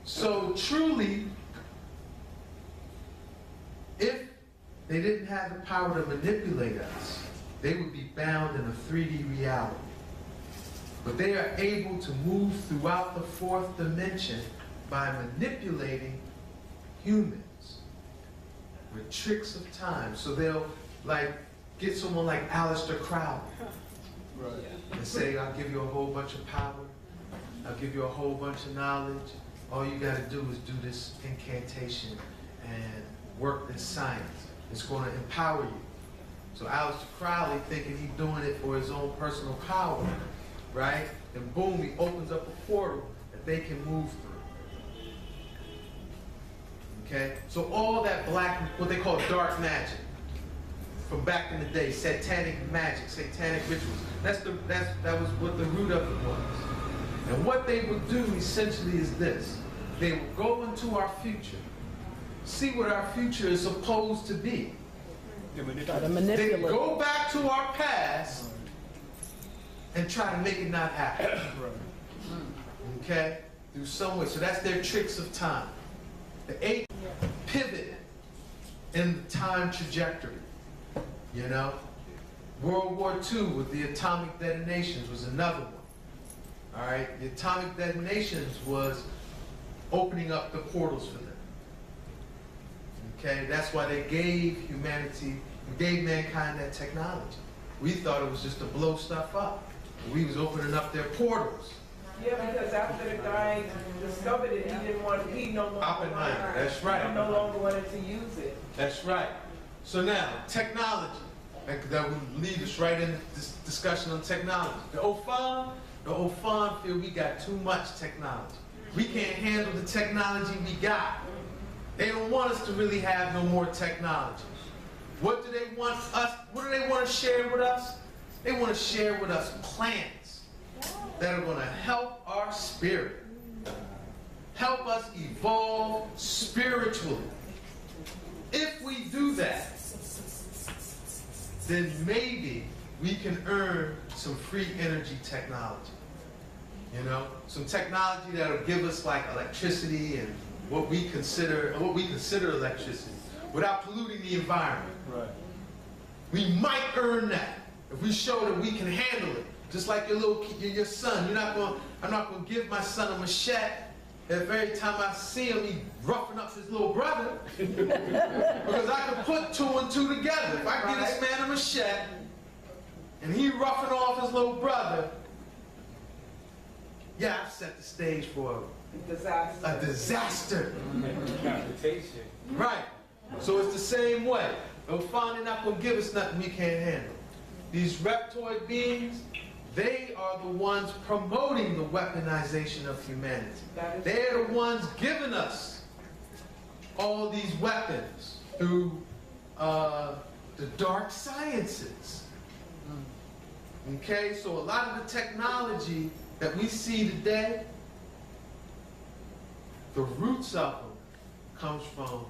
So truly, if they didn't have the power to manipulate us, they would be bound in a 3D reality. But they are able to move throughout the fourth dimension by manipulating humans with tricks of time. So they'll get someone like Aleister Crowley and say, I'll give you a whole bunch of power, I'll give you a whole bunch of knowledge. All you got to do is do this incantation and work this science. It's going to empower you. So Aleister Crowley, thinking he's doing it for his own personal power, right? And boom, he opens up a portal that they can move through. Okay? So all that black, what they call dark magic, from back in the day, satanic magic, satanic rituals, that was what the root of it was. And what they would do essentially is this. They would go into our future, see what our future is supposed to be. They go back to our past and try to make it not happen. Okay? Through some way. So that's their tricks of time. The 8 pivot in the time trajectory. You know? World War II with the atomic detonations was another one. All right? The atomic detonations was opening up the portals for them. Okay? That's why they gave humanity, gave mankind that technology. We thought it was just to blow stuff up. We was opening up their portals. Yeah, because after the guy discovered it, he didn't want, he no longer Oppenheimer, that's right. He no longer wanted to use it. That's right. So now, technology. That would lead us right into this discussion on technology. The Ofan feel we got too much technology. We can't handle the technology we got. They don't want us to really have no more technology. What do they want us, what do they want to share with us? They want to share with us plants that are going to help our spirit. Help us evolve spiritually. If we do that, then maybe we can earn some free energy technology. You know, some technology that'll give us like electricity and what we consider electricity without polluting the environment. Right. We might earn that if we show that we can handle it. Just like your son. I'm not gonna give my son a machete if every time I see him he roughing up his little brother. Because I can put 2 and 2 together. If I give this man a machete and he roughing off his little brother, yeah, I've set the stage for a disaster. Right. So it's the same way. They're finally not going to give us nothing we can't handle. These reptoid beings, they are the ones promoting the weaponization of humanity. They're the ones giving us all these weapons through the dark sciences. Okay, so a lot of the technology that we see today, the roots of them comes from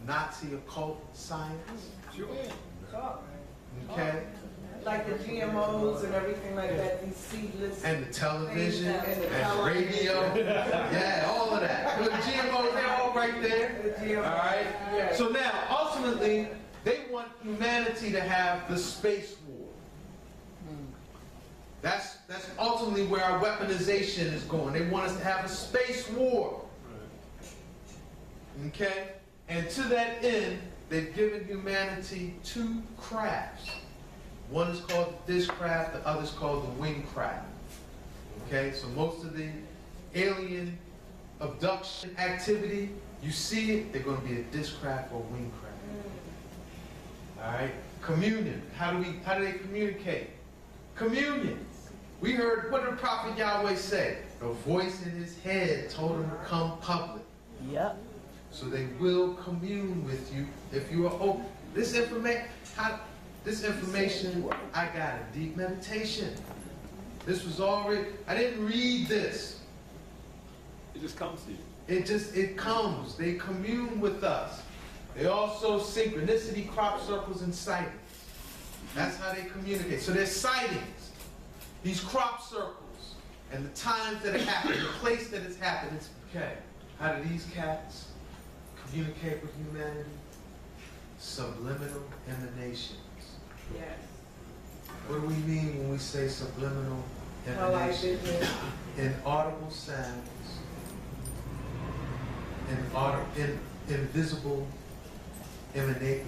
Nazi occult science. Sure. Okay? Like the GMOs and everything like that, these seedless. And the television, and radio. Yeah, all of that. The GMOs, they're all right there. All right? Yeah. So now, ultimately, they want humanity to have the space war. That's ultimately where our weaponization is going. They want us to have a space war. Okay? And to that end, they've given humanity 2 crafts. One is called the dishcraft, the other is called the wingcraft. Okay? So most of the alien abduction activity, you see it, they're going to be a dishcraft or wingcraft. All right? Communion. How do they communicate? Communion. We heard, what did the prophet Yahweh say? The voice in his head told him to come public. Yep. So they will commune with you if you are open. This information, I got a deep meditation. This was already, I didn't read this. It just comes to you. It comes. They commune with us. They also synchronicity, crop circles, and sightings. That's how they communicate. So there's sightings. These crop circles and the times that it happened, the place that it's happened. It's okay. How do these cats communicate with humanity? Subliminal emanations. Yes. What do we mean when we say subliminal emanations? Inaudible sounds, invisible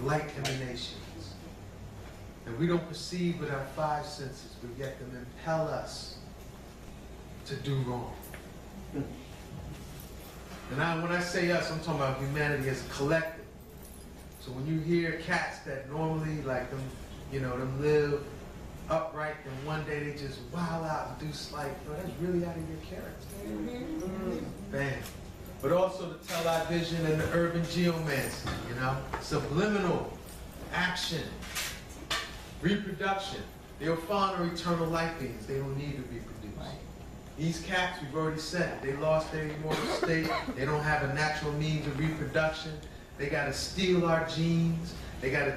light emanations that we don't perceive with our 5 senses, but yet them impel us to do wrong. And when I say us, I'm talking about humanity as a collective. So when you hear cats that normally, like them, you know, them live upright, and one day they just wild out and do like, that's really out of your character. Bam. But also the television and the urban geomancy, you know, subliminal action, reproduction. The Ophan are eternal life beings. They don't need to reproduce. These cats, we've already said, they lost their immortal state. They don't have a natural means of reproduction. They got to steal our genes. They got to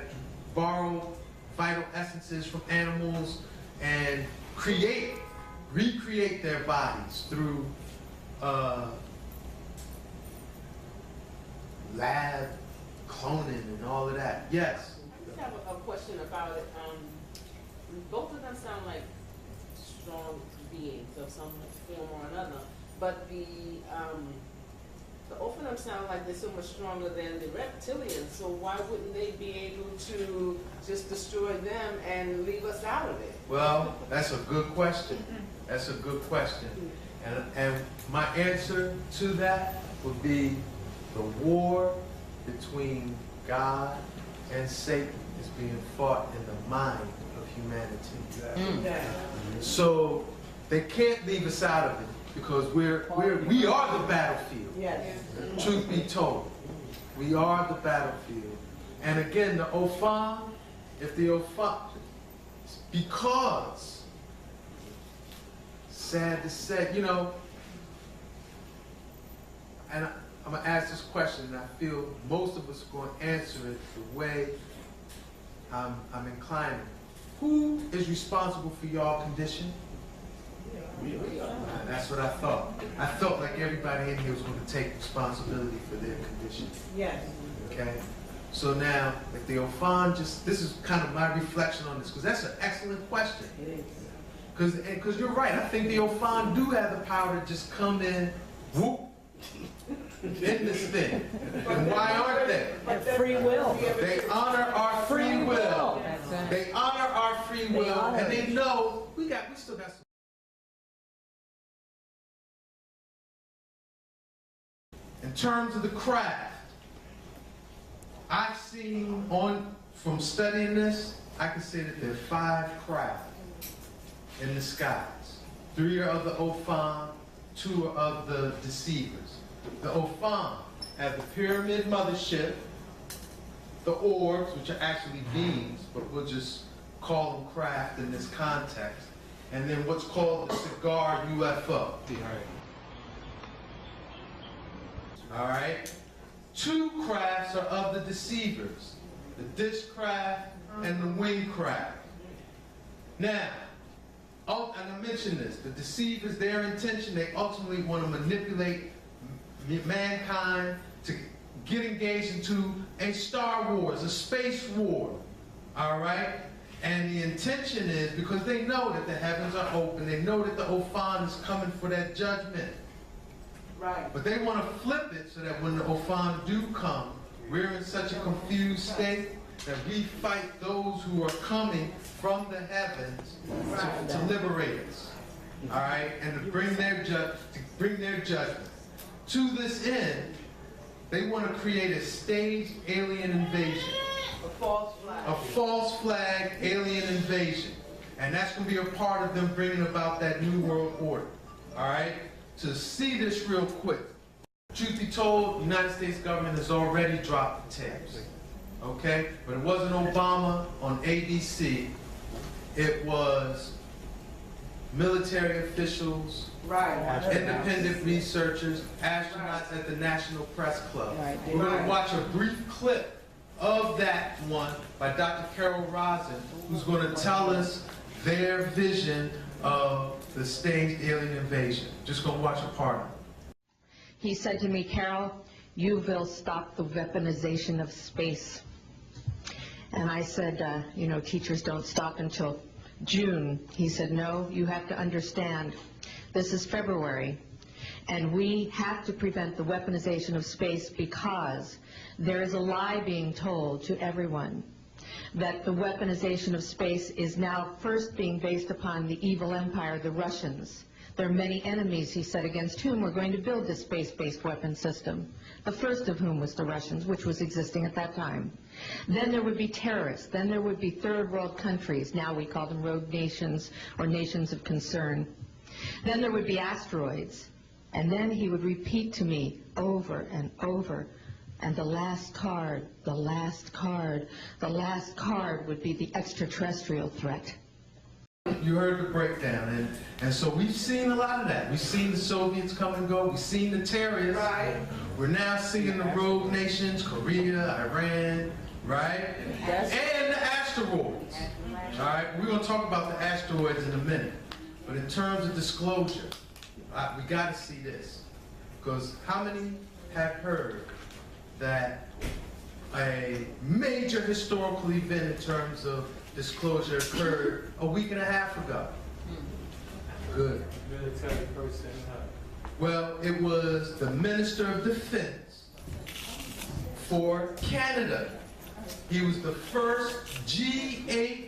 borrow vital essences from animals and recreate their bodies through lab cloning and all of that. Yes? I have a question about it. Both of them sound like strong beings of some form or another, but the Ophanum sound like they're so much stronger than the reptilians, so why wouldn't they be able to just destroy them and leave us out of it? Well, that's a good question. That's a good question. And my answer to that would be the war between God and Satan is being fought in the mind of humanity. So they can't leave us out of it because we are the battlefield. Yes. Truth be told, we are the battlefield. And again, the Ophan, if the Ophan, because, sad to say, you know, and I'm going to ask this question, and I feel most of us are going to answer it the way I'm inclining. Who is responsible for y'all condition? That's what I thought. I felt like everybody in here was going to take responsibility for their condition. Yes. Okay? So now, if the Ophan this is kind of my reflection on this, because that's an excellent question. It is. Because you're right, I think the Ophan do have the power to just come in, whoop, in this thing. And why aren't they? Free will. They honor our free will. They honor our free will, and they know we still got some. In terms of the craft, I've seen from studying this, I can say that there are 5 craft in the skies. 3 are of the Ophan, 2 are of the deceivers. The Ophan have the pyramid mothership, the orbs, which are actually beings, but we'll just call them craft in this context, and then what's called the cigar UFO. All right? 2 crafts are of the deceivers, the dish craft and the wing craft. Now, and I mentioned this, the deceivers, their intention, they ultimately want to manipulate mankind to get engaged into a Star Wars, a space war. All right? And the intention is, because they know that the heavens are open, they know that the Ophan is coming for that judgment. Right. But they want to flip it so that when the Ophan do come, we're in such a confused state that we fight those who are coming from the heavens to liberate us. All right? And to bring their judgment. To this end, they want to create a staged alien invasion. A false flag. A false flag alien invasion. And that's going to be a part of them bringing about that new world order. All right? To see this real quick, truth be told, the United States government has already dropped the tapes. Okay? But it wasn't Obama on ABC. It was military officials, independent researchers, astronauts at the National Press Club. We're going to watch a brief clip of that one by Dr. Carol Rosin, who's going to tell us their vision of the staged alien invasion. Just going to watch a part of it. He said to me, Carol, you will stop the weaponization of space. And I said, you know, teachers don't stop until June. He said, no, you have to understand, this is February, and we have to prevent the weaponization of space because there is a lie being told to everyone that the weaponization of space is now first being based upon the evil empire, the Russians. There are many enemies, he said, against whom we're going to build this space-based weapon system, the first of whom was the Russians, which was existing at that time. Then there would be terrorists. Then there would be third world countries. Now we call them rogue nations or nations of concern. Then there would be asteroids. And then he would repeat to me over and over, and the last card, the last card, the last card would be the extraterrestrial threat. You heard the breakdown, and so we've seen a lot of that. We've seen the Soviets come and go. We've seen the terrorists. Right. We're now seeing the rogue nations, Korea, Iran, right? Yes. And the asteroids. All right, we're going to talk about the asteroids in a minute. But in terms of disclosure, we got to see this. Because how many have heard that a major historical event in terms of disclosure occurred a week and a half ago? Good. Military person. Well, it was the Minister of Defense for Canada. He was the first G8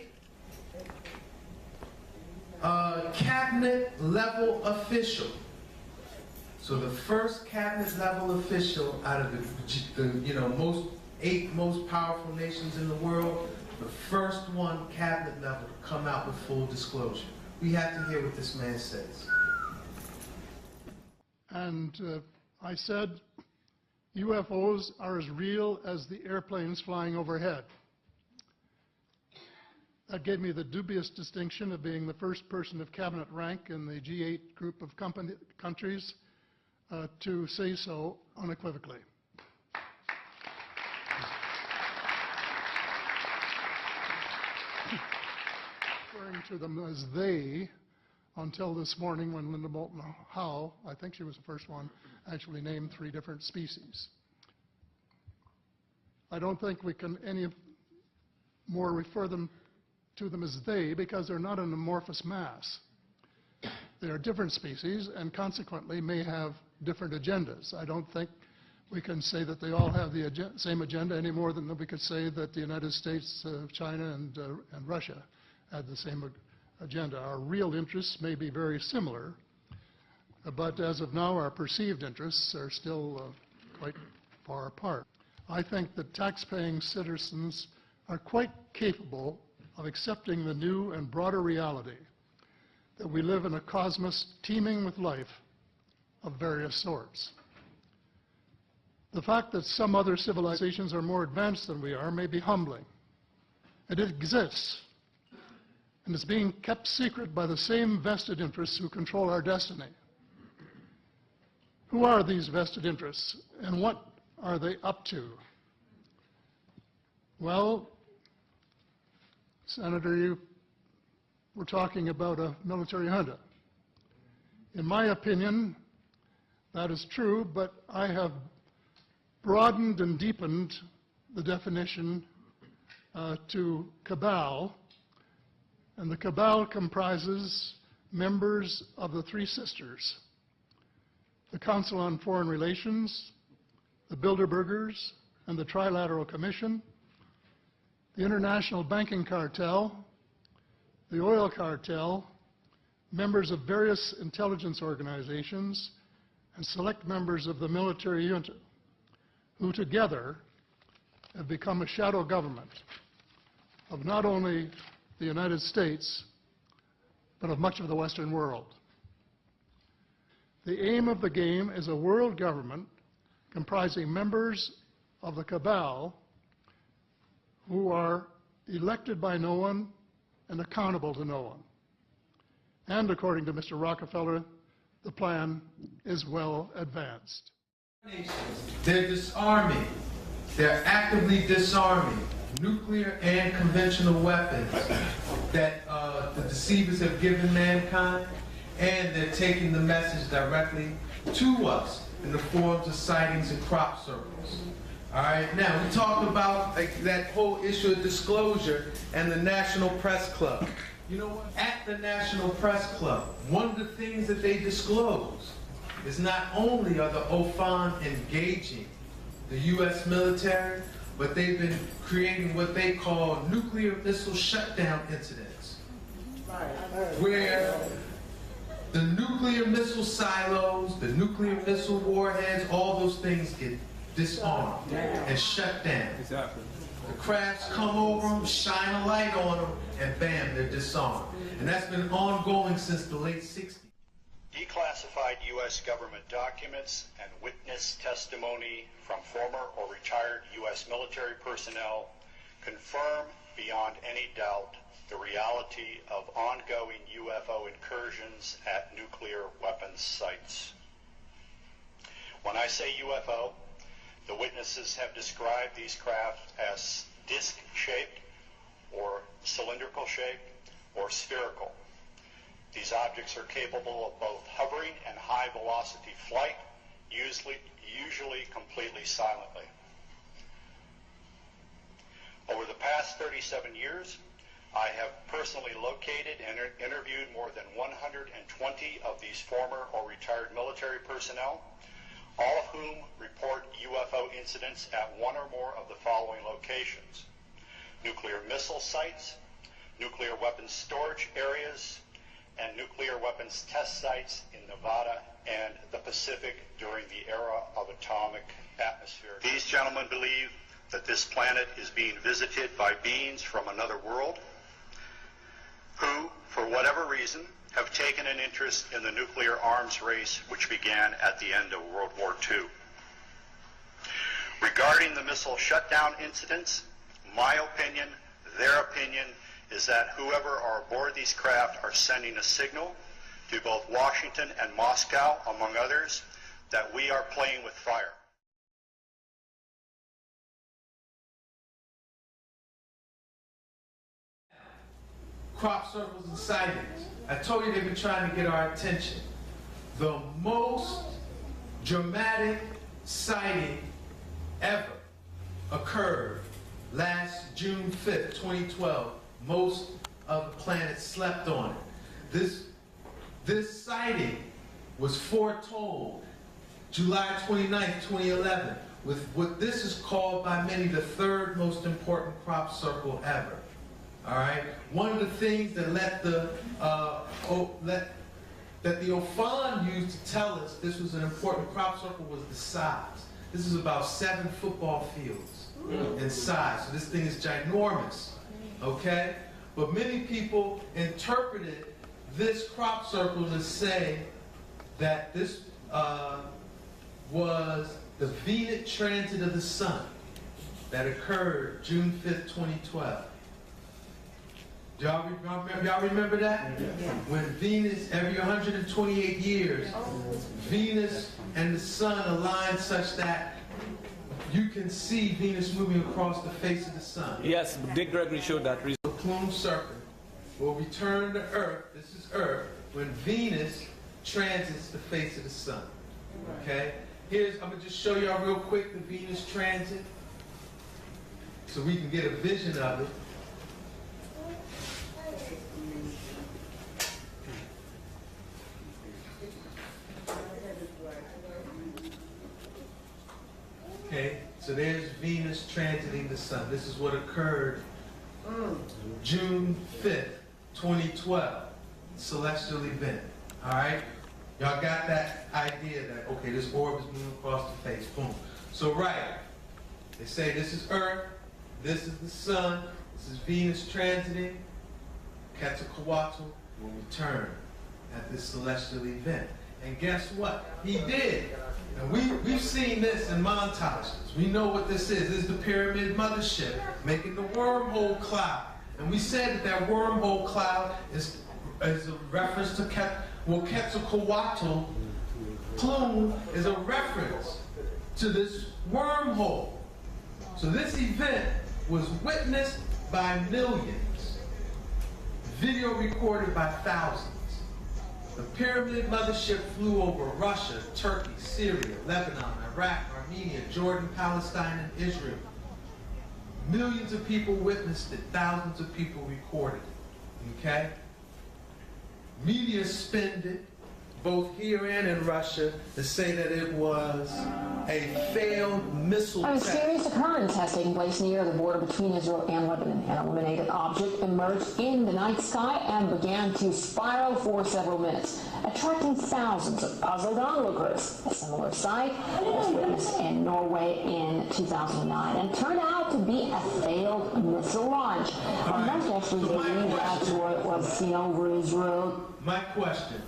cabinet level official. So the first cabinet level official out of the eight most powerful nations in the world, the first one cabinet level to come out with full disclosure. We have to hear what this man says. And I said, UFOs are as real as the airplanes flying overhead. That gave me the dubious distinction of being the first person of cabinet rank in the G8 group of countries to say so unequivocally. Referring to them as they, until this morning when Linda Moulton Howe, I think she was the first one, actually named 3 different species. I don't think we can any more refer to them as they because they're not an amorphous mass. They are different species and consequently may have different agendas. I don't think we can say that they all have the same agenda any more than we could say that the United States, China, and Russia had the same agenda. Our real interests may be very similar, but as of now, our perceived interests are still quite far apart. I think that tax-paying citizens are quite capable of accepting the new and broader reality that we live in a cosmos teeming with life of various sorts. The fact that some other civilizations are more advanced than we are may be humbling. It exists, and it's being kept secret by the same vested interests who control our destiny. Who are these vested interests, and what are they up to? Well, Senator, you were talking about a military junta. In my opinion, that is true, but I have broadened and deepened the definition to cabal, and the cabal comprises members of the 3 sisters, the Council on Foreign Relations, the Bilderbergers, and the Trilateral Commission, the International Banking Cartel, the Oil Cartel, members of various intelligence organizations, and select members of the military junta, who together have become a shadow government of not only the United States, but of much of the Western world. The aim of the game is a world government comprising members of the cabal who are elected by no one and accountable to no one. And according to Mr. Rockefeller, the plan is well advanced. They're disarming. They're actively disarming nuclear and conventional weapons that the deceivers have given mankind, and they're taking the message directly to us in the forms of sightings and crop circles. All right, now we talked about that whole issue of disclosure and the National Press Club. You know what? At the National Press Club, one of the things that they disclose is not only are the OFAN engaging the U.S. military, but they've been creating what they call nuclear missile shutdown incidents, where the nuclear missile silos, the nuclear missile warheads, all those things get disarmed and shut down. Exactly. The crafts come over them, shine a light on them, and bam, they're disarmed. And that's been ongoing since the late 60s. Declassified U.S. government documents and witness testimony from former or retired U.S. military personnel confirm beyond any doubt the reality of ongoing UFO incursions at nuclear weapons sites. When I say UFO, the witnesses have described these craft as disc-shaped or cylindrical shaped or spherical. These objects are capable of both hovering and high-velocity flight, usually completely silently. Over the past 37 years, I have personally located and interviewed more than 120 of these former or retired military personnel, all of whom report UFO incidents at one or more of the following locations: nuclear missile sites, nuclear weapons storage areas, and nuclear weapons test sites in Nevada and the Pacific during the era of atomic atmosphere. These gentlemen believe that this planet is being visited by beings from another world who, for whatever reason, have taken an interest in the nuclear arms race which began at the end of World War II. Regarding the missile shutdown incidents, my opinion, their opinion, is that whoever are aboard these craft are sending a signal to both Washington and Moscow, among others, that we are playing with fire. Crop circles and sightings. I told you they've been trying to get our attention. The most dramatic sighting ever occurred last June 5th, 2012. Most of the planet slept on it. This sighting was foretold July 29th, 2011, with what this is called by many the third most important crop circle ever. All right. One of the things that that the Ofan used to tell us this was an important crop circle was the size. This is about 7 football fields in size. So this thing is ginormous. Okay. But many people interpreted this crop circle to say that this was the Venus transit of the sun that occurred June 5th, 2012. Y'all remember that? Yeah. When Venus, every 128 years, Venus and the sun align such that you can see Venus moving across the face of the sun. Yes, Dick Gregory showed that. The plume serpent will return to Earth, this is Earth, when Venus transits the face of the sun. Okay? I'm going to just show y'all real quick the Venus transit so we can get a vision of it. Okay, so there's Venus transiting the sun. This is what occurred June 5th, 2012. Celestial event. All right? Y'all got that idea that, okay, this orb is moving across the face. Boom. So, right. They say this is Earth. This is the sun. This is Venus transiting. Quetzalcoatl will return at this celestial event. And guess what? He did. And we've seen this in montages. We know what this is. This is the pyramid mothership making the wormhole cloud. And we said that wormhole cloud is a reference to Quetzalcoatl plume is a reference to this wormhole. So this event was witnessed by millions, video recorded by thousands. The pyramid mothership flew over Russia, Turkey, Syria, Lebanon, Iraq, Armenia, Jordan, Palestine, and Israel. Millions of people witnessed it. Thousands of people recorded it. Okay? Media spinned it, both here and in Russia, to say that it was a failed missile A test. mysterious occurrence has taken place near the border between Israel and Lebanon. An illuminated object emerged in the night sky and began to spiral for several minutes, attracting thousands of puzzled onlookers. A similar sight was witnessed in Norway in 2009 and turned out to be a failed missile launch. Most experts believe that's what was seen over Israel. My question,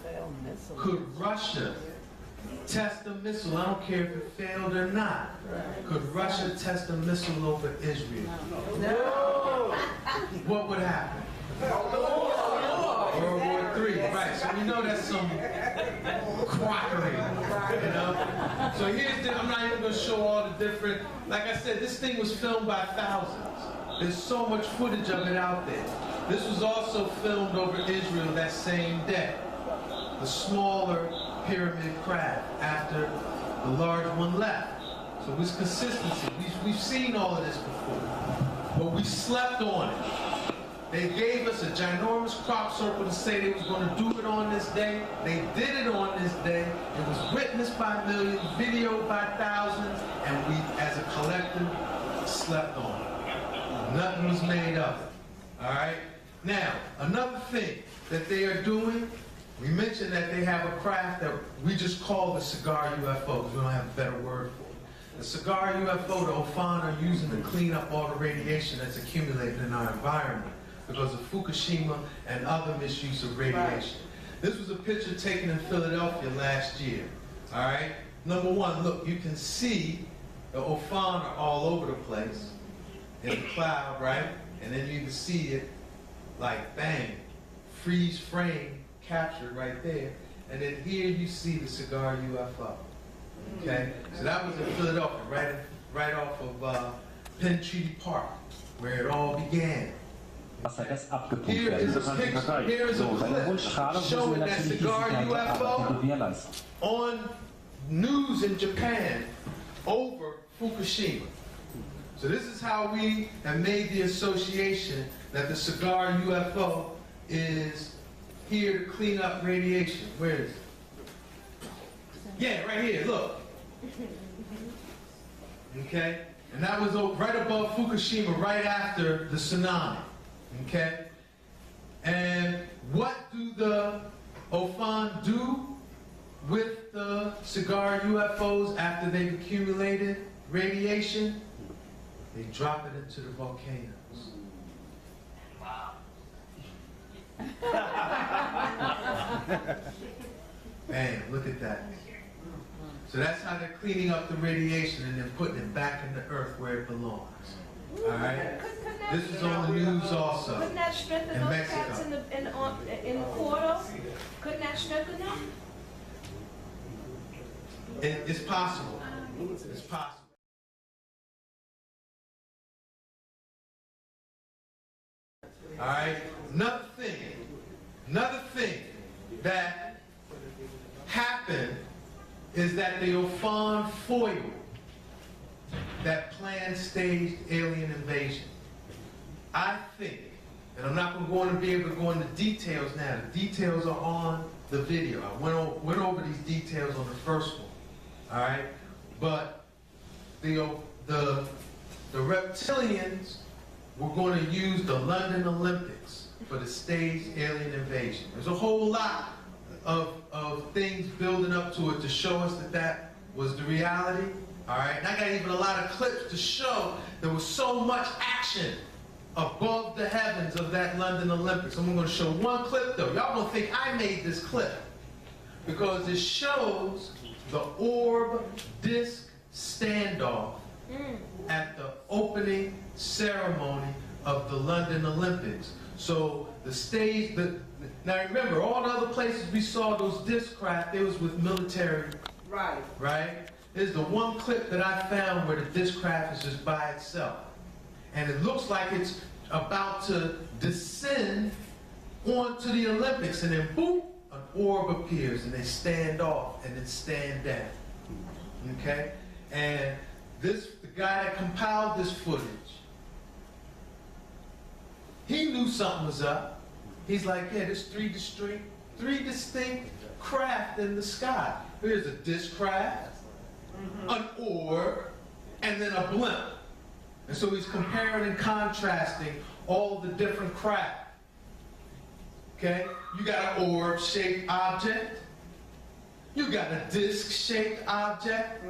could Russia test a missile? I don't care if it failed or not. Could Russia test a missile over Israel? No. What would happen? World War III, right. So we know that's some crockery, you know? So here's the, I'm not even going to show all the different, like I said, this thing was filmed by thousands. There's so much footage of it out there. This was also filmed over Israel that same day. The smaller pyramid craft after the large one left. So it was consistency. We've seen all of this before, but we slept on it. They gave us a ginormous crop circle to say they was going to do it on this day. They did it on this day. It was witnessed by millions, videoed by thousands, and we, as a collective, slept on it. Nothing was made of it. All right? Now, another thing that they are doing, we mentioned that they have a craft that we just call the cigar UFO, because we don't have a better word for it. The cigar UFO, the Ofan are using to clean up all the radiation that's accumulated in our environment because of Fukushima and other misuse of radiation. This was a picture taken in Philadelphia last year. All right? Number one, look, you can see the Ofan are all over the place in the cloud, right? And then you can see it like bang, freeze frame captured right there. And then here you see the cigar UFO. Okay? So that was in Philadelphia, right off of Penn Treaty Park, where it all began. Here is a picture, here is a clip showing that cigar UFO on news in Japan over Fukushima. So this is how we have made the association that the cigar UFO is here to clean up radiation. Where is it? Yeah, right here, look. Okay? And that was right above Fukushima, right after the tsunami. Okay? And what do the Ofan do with the cigar UFOs after they've accumulated radiation? They drop it into the volcanoes. Wow. Bam, look at that. So that's how they're cleaning up the radiation and then putting it back in the earth where it belongs. All right? This is on the news also. Couldn't that strengthen in those Mexico. cats in the portal? Couldn't that strengthen them? It's possible. It's possible. All right? Another thing that happened is that the Ofan foiled that planned staged alien invasion. I think, and I'm not going to be able to go into details now. The details are on the video. I went over these details on the first one. All right? But the reptilians were going to use the London Olympics for the staged alien invasion. There's a whole lot of things building up to it to show us that that was the reality. All right? And I got even a lot of clips to show there was so much action above the heavens of that London Olympics. I'm going to show one clip, though. Y'all don't think I made this clip, because it shows the orb disc standoff at the opening ceremony of the London Olympics. So the stage, now remember, all the other places we saw those disc craft, it was with military. Right. Right? There's the one clip that I found where the disc craft is just by itself. And it looks like it's about to descend onto the Olympics, and then boop, an orb appears, and they stand off and then stand down. Okay? And the guy that compiled this footage, he knew something was up. He's like, yeah, there's three distinct craft in the sky. Here's a disc craft, an orb, and then a blimp. And so he's comparing and contrasting all the different craft. Okay? You got an orb-shaped object. You got a disc-shaped object.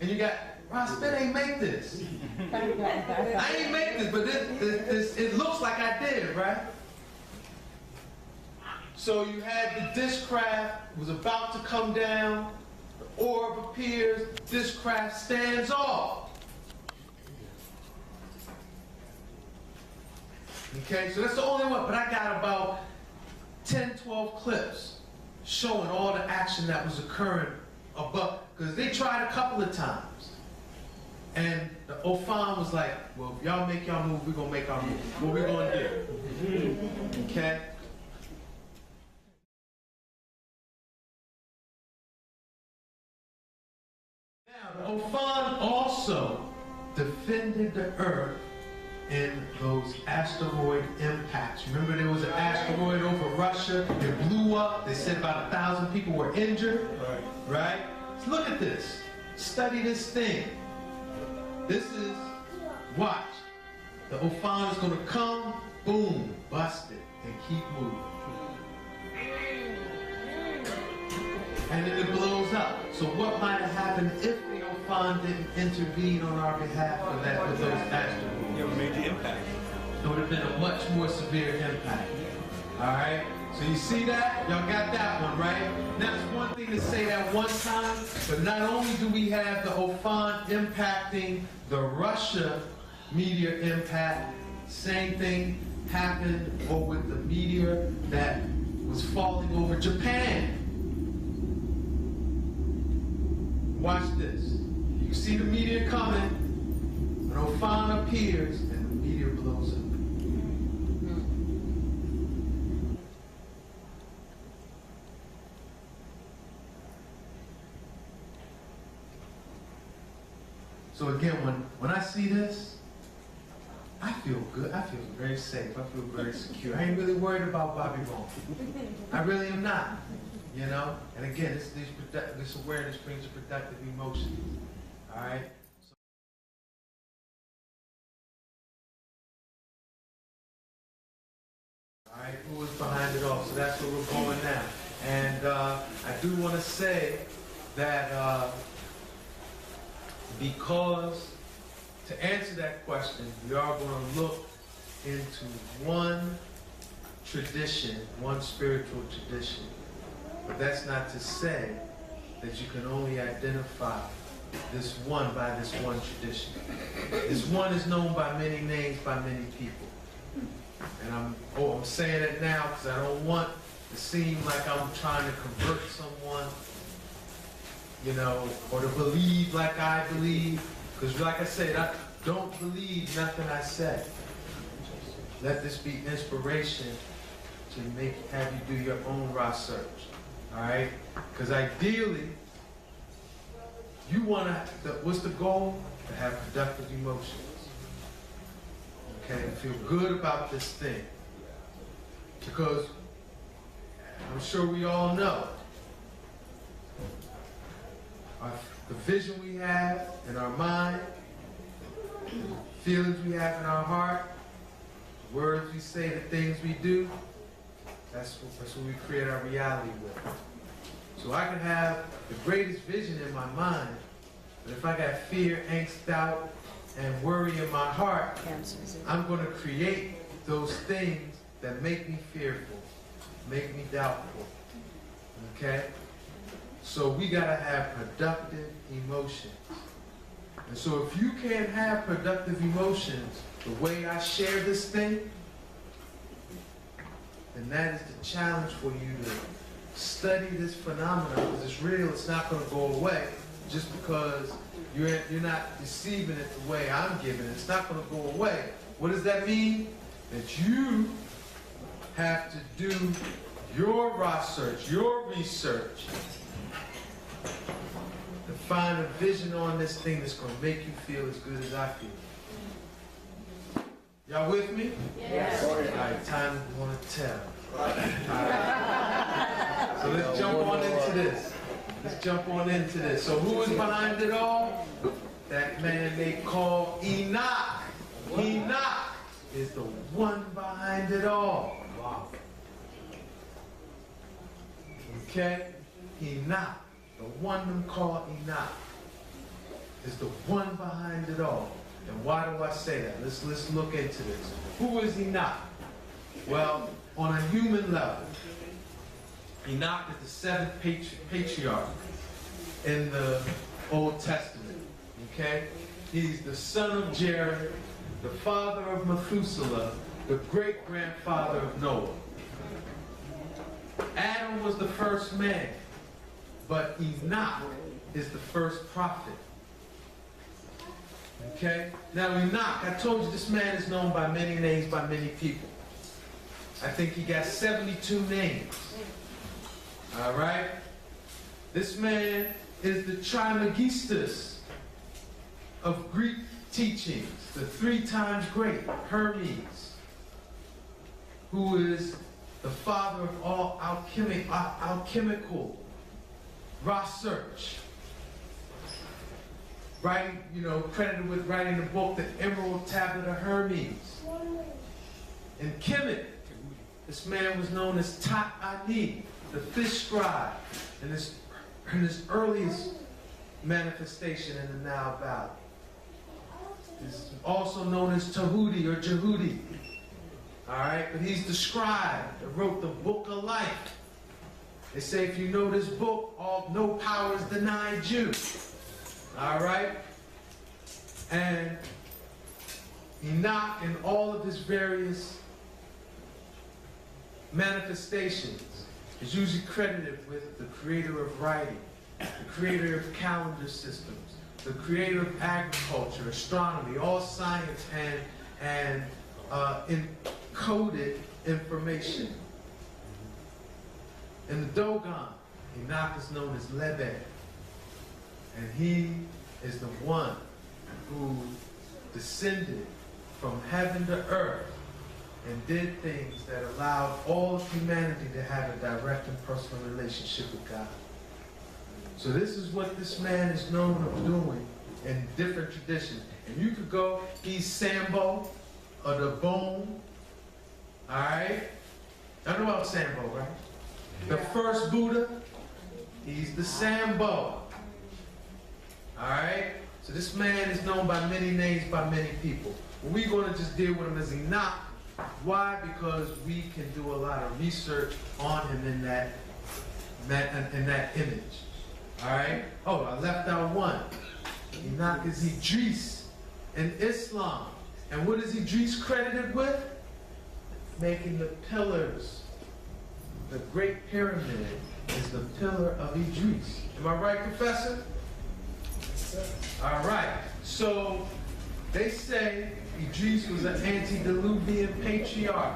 And you got, Ras Ben ain't make this. I ain't make this, but it looks like I did, right? So you had the disc craft was about to come down. The orb appears. Disc craft stands off. Okay, so that's the only one. But I got about 10, 12 clips showing all the action that was occurring above. Because they tried a couple of times. And the Ofan was like, well, if y'all make y'all move, we're going to make our move. What we going to do? Okay? Now, the Ofan also defended the Earth in those asteroid impacts. Remember there was an asteroid over Russia, it blew up, they said about 1,000 people were injured, right? So look at this, study this thing. This is, watch, the Ofan is gonna come, boom, bust it, and keep moving. And then it blows up. So what might have happened if the Ofan didn't intervene on our behalf for that with those asteroids? It would have made the impact. It would have been a much more severe impact. All right? So you see that? Y'all got that one, right? Now it's one thing to say that one time, but not only do we have the Ofan impacting the Russia meteor impact, same thing happened with the meteor that was falling over Japan. Watch this. You see the meteor coming, an Ofan appears, and the meteor blows up. So again, when I see this, I feel good. I feel very safe. I feel very secure. I ain't really worried about Bobby Bone. I really am not. You know? And again, this awareness brings a productive emotion. All right? All right, who is behind it all? So that's where we're going now. And I do want to say that because to answer that question, we are going to look into one tradition, one spiritual tradition. But that's not to say that you can only identify this one by this one tradition. This one is known by many names by many people. And I'm saying it now because I don't want to seem like I'm trying to convert someone, you know, or to believe like I believe. Because like I said, I don't believe nothing I say. Let this be inspiration to have you do your own research. All right? Because ideally, you want to, what's the goal? To have productive emotions. Okay? Feel good about this thing. Because I'm sure we all know the vision we have in our mind, the feelings we have in our heart, the words we say, the things we do, that's what we create our reality with. So I can have the greatest vision in my mind, but if I got fear, angst, doubt, and worry in my heart, I'm going to create those things that make me fearful, make me doubtful. Okay? So we got to have productive emotions. And so if you can't have productive emotions the way I share this thing, then that is the challenge for you to study this phenomenon, because it's real, it's not going to go away just because you're not receiving it the way I'm giving it. It's not going to go away. What does that mean? That you have to do your research, to find a vision on this thing that's going to make you feel as good as I feel. Y'all with me? Yes. All right, time to want to tell. All right. So let's jump on into this. Let's jump on into this. So who is behind it all? That man they call Enoch. Enoch is the one behind it all. Wow. Okay? Enoch, the one them call Enoch, is the one behind it all. And why do I say that? Let's look into this. Who is Enoch? Well, on a human level, Enoch is the seventh patriarch in the Old Testament. Okay? He's the son of Jared, the father of Methuselah, the great-grandfather of Noah. Adam was the first man, but Enoch is the first prophet. Okay? Now Enoch, I told you this man is known by many names by many people. I think he got 72 names. All right? This man is the Trismegistus of Greek teachings, the 3 times great Hermes, who is the father of all alchemical research. Writing, credited with writing the book, The Emerald Tablet of Hermes. In Kemet, this man was known as Tat-Ani, the fish scribe, in his earliest manifestation in the Nile Valley. He's also known as Tahuti or Jehudi. All right, but he's the scribe that wrote the Book of Life. They say if you know this book, no power is denied you. All right? And Enoch in all of his various manifestations is usually credited with the creator of writing, the creator of calendar systems, the creator of agriculture, astronomy, all science and encoded information. In the Dogon, Enoch is known as Lebe. And he is the one who descended from heaven to earth and did things that allowed all of humanity to have a direct and personal relationship with God. So this is what this man is known of doing in different traditions. And you could go, he's Sambo or the Bone. All right? I know about Sambo, right? The first Buddha, he's the Sambo. All right? So this man is known by many names by many people. But we're going to just deal with him as Enoch. Why? Because we can do a lot of research on him in that image. All right? Oh, I left out one. Enoch is Idris in Islam. And what is Idris credited with? Making the pillars. The Great Pyramid is the pillar of Idris. Am I right, Professor? All right, so they say Idris was an antediluvian patriarch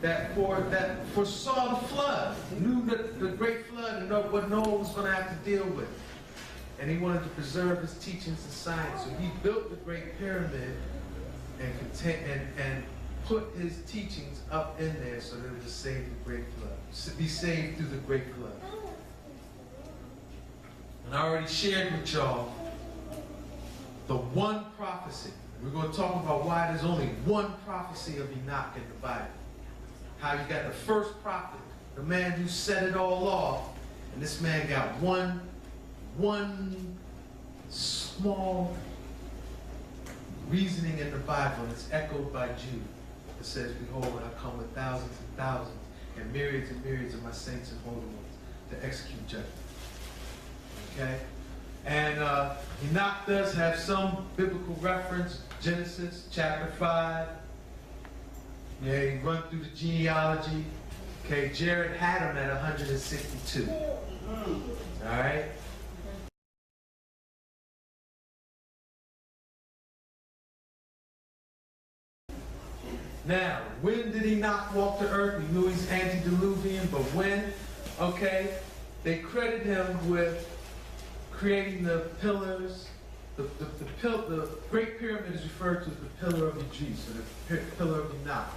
that foresaw the flood, knew the great flood and what Noah was going to have to deal with. And he wanted to preserve his teachings and science. So he built the Great Pyramid and put his teachings up in there so that it would save the great flood, be saved through the great flood. And I already shared with y'all the one prophecy. We're going to talk about why there's only one prophecy of Enoch in the Bible. How you got the first prophet, the man who set it all off, and this man got one small reasoning in the Bible, and it's echoed by Jude. It says, "Behold, I come with thousands and thousands, and myriads of my saints and holy ones to execute judgment." Okay? And Enoch does have some biblical reference. Genesis chapter 5. Yeah, he run through the genealogy. Okay, Jared had him at 162. All right? Now, when did Enoch walk the earth? We knew he's antediluvian, but when? Okay, they credit him with creating the pillars. The Great Pyramid is referred to as the pillar of Idris, or the pillar of Enoch.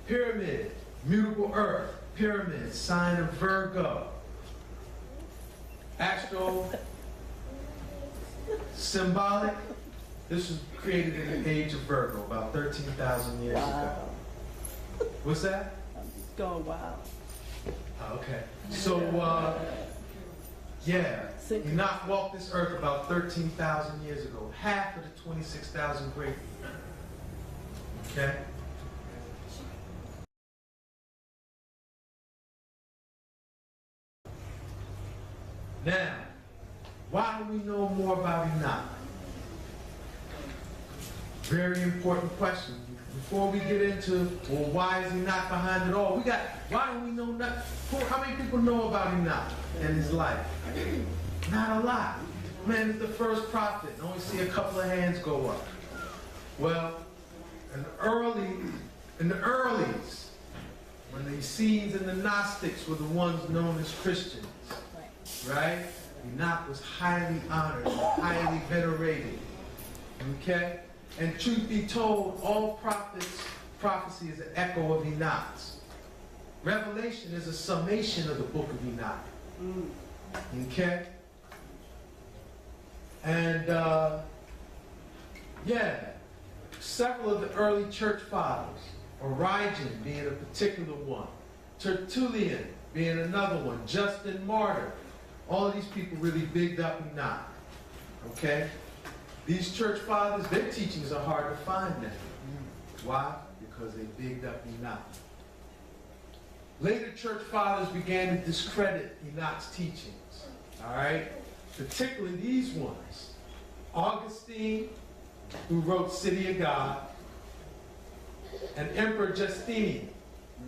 Pyramid, mutable earth, pyramid, sign of Virgo. Astro, symbolic. This was created in the age of Virgo, about 13,000 years ago. What's that? I'm just going wild. Okay. So, yeah, Enoch walked this earth about 13,000 years ago, half of the 26,000 great people. Okay? Now, why do we know more about Enoch? Very important question. Before we get into, well, why is Enoch behind it all? Why do we know nothing? How many people know about Enoch and his life? Not a lot. Man, it's the first prophet. I only see a couple of hands go up. Well, in the earlies, when the Essenes and the Gnostics were the ones known as Christians, right? Enoch was highly honored, highly venerated. Okay? And truth be told, all prophecy is an echo of Enoch's. Revelation is a summation of the book of Enoch. Okay? And, yeah, several of the early church fathers, Origen being a particular one, Tertullian being another one, Justin Martyr, all of these people really bigged up Enoch. Okay? These church fathers, their teachings are hard to find now. Why? Because they bigged up Enoch. Later church fathers began to discredit Enoch's teachings. All right? Particularly these ones. Augustine, who wrote City of God, and Emperor Justinian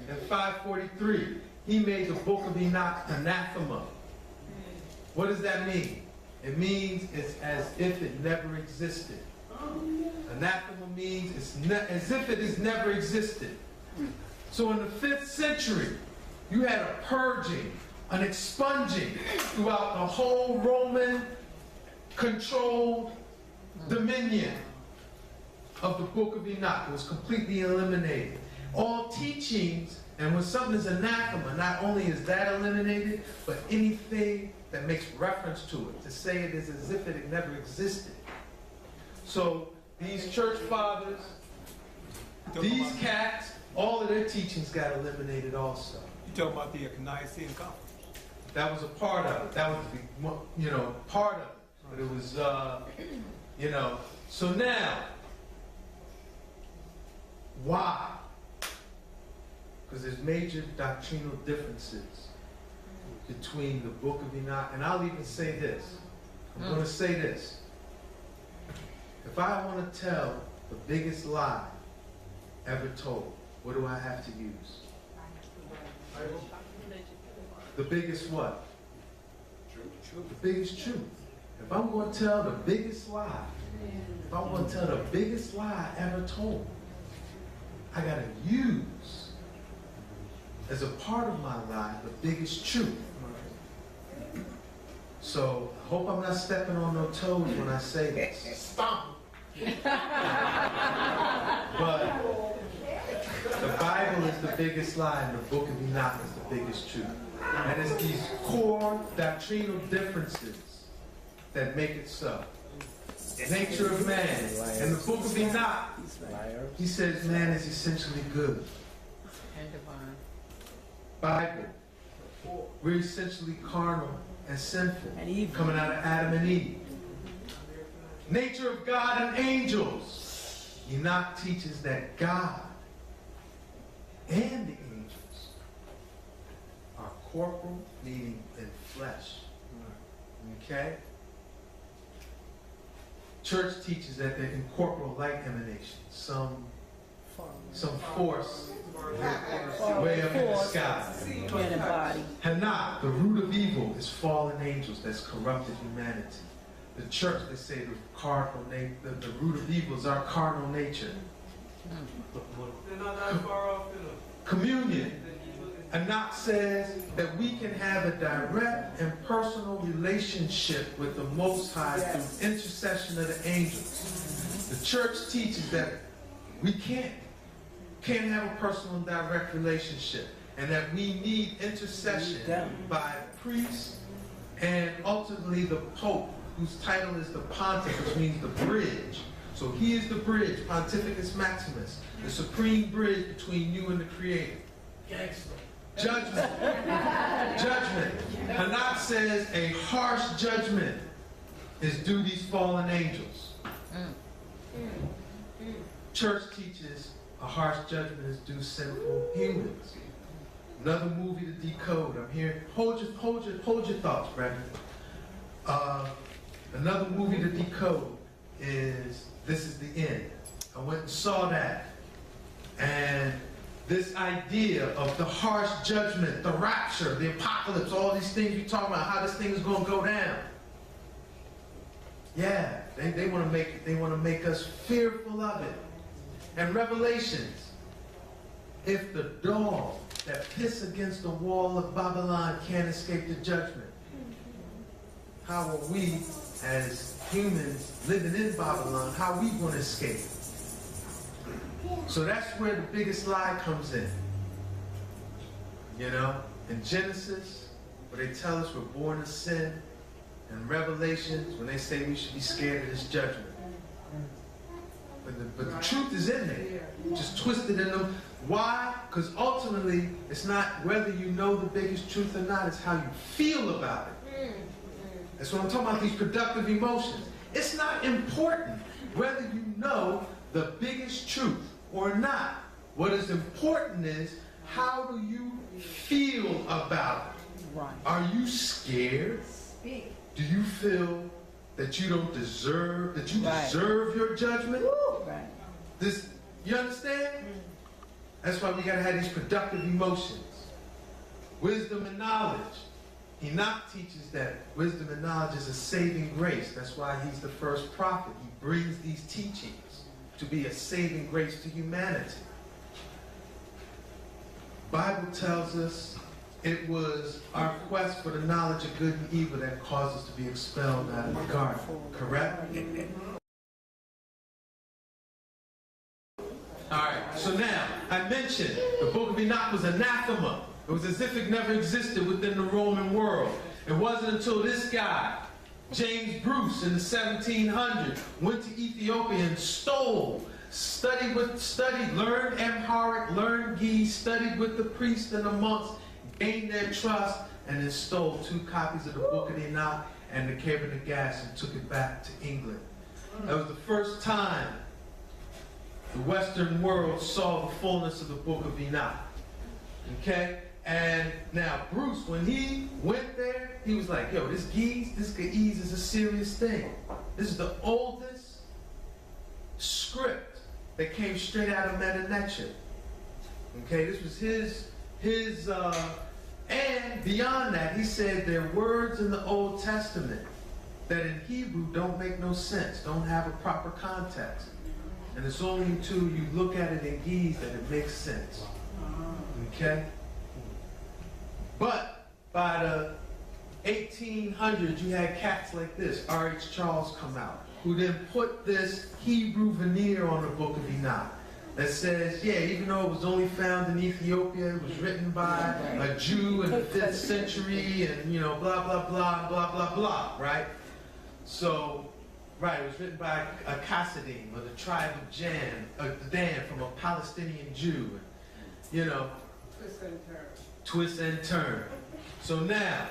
in 543. He made the book of Enoch anathema. What does that mean? It means it's as if it never existed. Anathema means it's as if it has never existed. So in the 5th century, you had a purging, an expunging throughout the whole Roman-controlled dominion of the book of Enoch. It was completely eliminated. All teachings, and when something is anathema, not only is that eliminated, but anything that makes reference to it, to say it is as if it had never existed. So these church fathers, these cats, all of their teachings got eliminated also. You talking about the Nicene Conference? That was a part of it. That was the, part of it. But it was, So now, why? Because there's major doctrinal differences between the book of Enoch, and I'll even say this. I'm going to say this. If I want to tell the biggest lie ever told, what do I have to use? The biggest what? The biggest truth. If I'm going to tell the biggest lie, if I'm going to tell the biggest lie ever told, I got to use, as a part of my lie, the biggest truth. So I hope I'm not stepping on no toes when I say this. Stomp! But the Bible is the biggest lie and the book of Enoch is the biggest truth. And it's these core doctrinal differences that make it so. Nature of man. In the book of Enoch, he says man is essentially good. And divine. Bible, we're essentially carnal and sinful, coming out of Adam and Eve. Nature of God and angels. Enoch teaches that God and the angels are corporal, meaning in flesh. Okay? Church teaches that they're incorporeal light emanations, some force way up in the sky. Hanach, the root of evil, is fallen angels that's corrupted humanity. The church, they say the root of evil is our carnal nature. They're not that far off, Communion. Hanach says that we can have a direct and personal relationship with the Most High through intercession of the angels. The church teaches that we can't have a personal and direct relationship. and that we need intercession by priests and ultimately the Pope, whose title is the Pontiff, which means the bridge. So he is the bridge, Pontificus Maximus, the supreme bridge between you and the Creator. Judgment. Judgment. Hanak says a harsh judgment is due these fallen angels. Church teaches a harsh judgment is due sinful humans. Another movie to decode. I'm here. Hold your thoughts, brethren. Another movie to decode is This Is the End. I went and saw that. And this idea of the harsh judgment, the rapture, the apocalypse, all these things we talk about, how this thing is going to go down. Yeah, they want to make us fearful of it. And Revelations, if the dog that piss against the wall of Babylon can't escape the judgment, how are we as humans living in Babylon, how are we going to escape? So that's where the biggest lie comes in. You know, in Genesis, where they tell us we're born to sin, and Revelations, when they say we should be scared of this judgment. But the truth is in there, just twisted in them. Why? Because ultimately, it's not whether you know the biggest truth or not, it's how you feel about it. That's what I'm talking about, these productive emotions. It's not important whether you know the biggest truth or not. What is important is, how do you feel about it? Right. Are you scared? Speak. Do you feel that you don't deserve, that you deserve your judgment? Right. This, you understand? That's why we gotta have these productive emotions. Wisdom and knowledge. Enoch teaches that wisdom and knowledge is a saving grace. That's why he's the first prophet. He brings these teachings to be a saving grace to humanity. Bible tells us it was our quest for the knowledge of good and evil that caused us to be expelled out of the garden. Correct? Alright, so now, I mentioned the book of Enoch was anathema. It was as if it never existed within the Roman world. It wasn't until this guy, James Bruce, in the 1700s, went to Ethiopia and stole, learned Amharic, learned Ge'ez, studied with the priests and the monks, gained their trust, and then stole 2 copies of the Book of Enoch and the Cabinet of Gas and took it back to England. That was the first time the Western world saw the fullness of the Book of Enoch. Okay? And now Bruce, when he went there, he was like, yo, this Ge'ez is a serious thing. This is the oldest script that came straight out of Meta-Netia. Okay, this was his and beyond that, he said there are words in the Old Testament that in Hebrew don't make no sense, don't have a proper context. And it's only until you look at it in Ge'ez that it makes sense. Okay? But by the 1800s, you had cats like this, R.H. Charles, come out, who then put this Hebrew veneer on the Book of Enoch that says, yeah, even though it was only found in Ethiopia, it was written by a Jew in the 5th century, and, you know, blah, blah, blah, blah, blah, blah, right? So, right, it was written by a Chassidim, or the tribe of Dan, from a Palestinian Jew, you know. Twist and turn. Twist and turn. So now,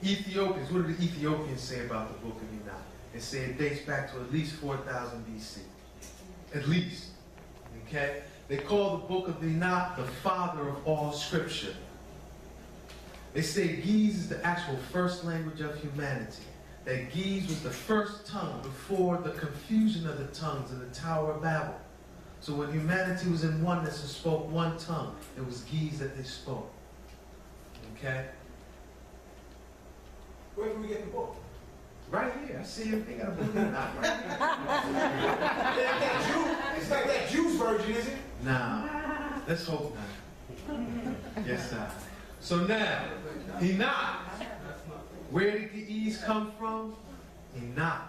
the Ethiopians, what do the Ethiopians say about the Book of Enoch? They say it dates back to at least 4000 BC. At least. Okay? They call the Book of Enoch the father of all scripture. They say Ge'ez is the actual first language of humanity. That Ge'ez was the first tongue before the confusion of the tongues in the Tower of Babel. So when humanity was in oneness and spoke one tongue, it was Ge'ez that they spoke. Okay? Where can we get the book? Right here. I see everything. Got a book in Enoch right here. It's like that Jews version, is it? Nah. Let's hope not. Yes, sir. So now, Enoch. Where did Ge'ez come from? Enoch.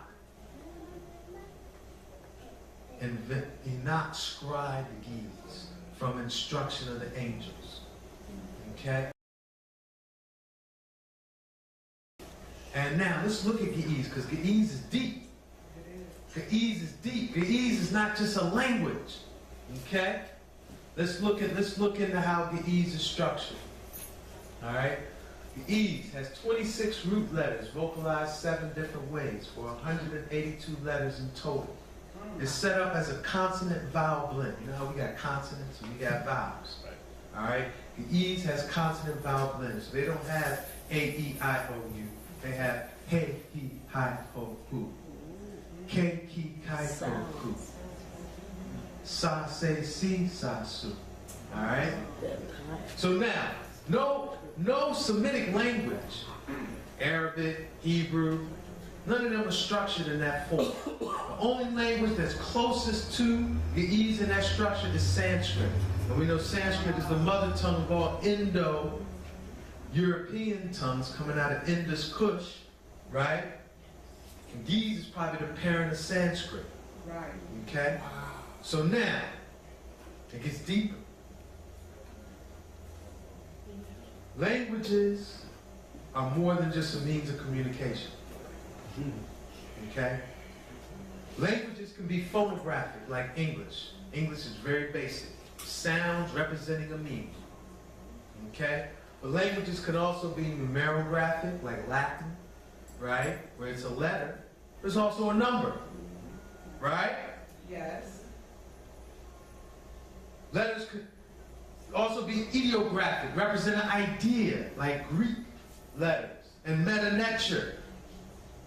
And Enoch scribed the Ge'ez from instruction of the angels. Okay? And now let's look at Ge'ez, because Ge'ez is deep. Ge'ez is deep. Ge'ez is not just a language. Okay? Let's look into how Ge'ez is structured. All right? Ge'ez has 26 root letters, vocalized 7 different ways, for 182 letters in total. It's set up as a consonant-vowel blend. You know how we got consonants and we got vowels? All right? Ge'ez has consonant-vowel blends. So they don't have A-E-I-O-U. They have He, He, Hi, Ho, Hu. Ke, Ki, Kai, Ko, Ku. Sa, Se, Si, Sa, Su. All right? So now, no Semitic language, Arabic, Hebrew, none of them are structured in that form. The only language that's closest to Ge'ez in that structure is Sanskrit. And we know Sanskrit is the mother tongue of all Indo-European tongues coming out of Indus Kush, right? And Ge'ez is probably the parent of Sanskrit. Right. Okay? So now, it gets deeper. Languages are more than just a means of communication. Okay? Languages can be phonographic, like English. English is very basic. Sounds representing a meaning. Okay? But languages can also be numerographic, like Latin, right? Where it's a letter. There's also a number. Right? Yes. Letters could also be ideographic, represent an idea, like Greek letters, and meta-nature.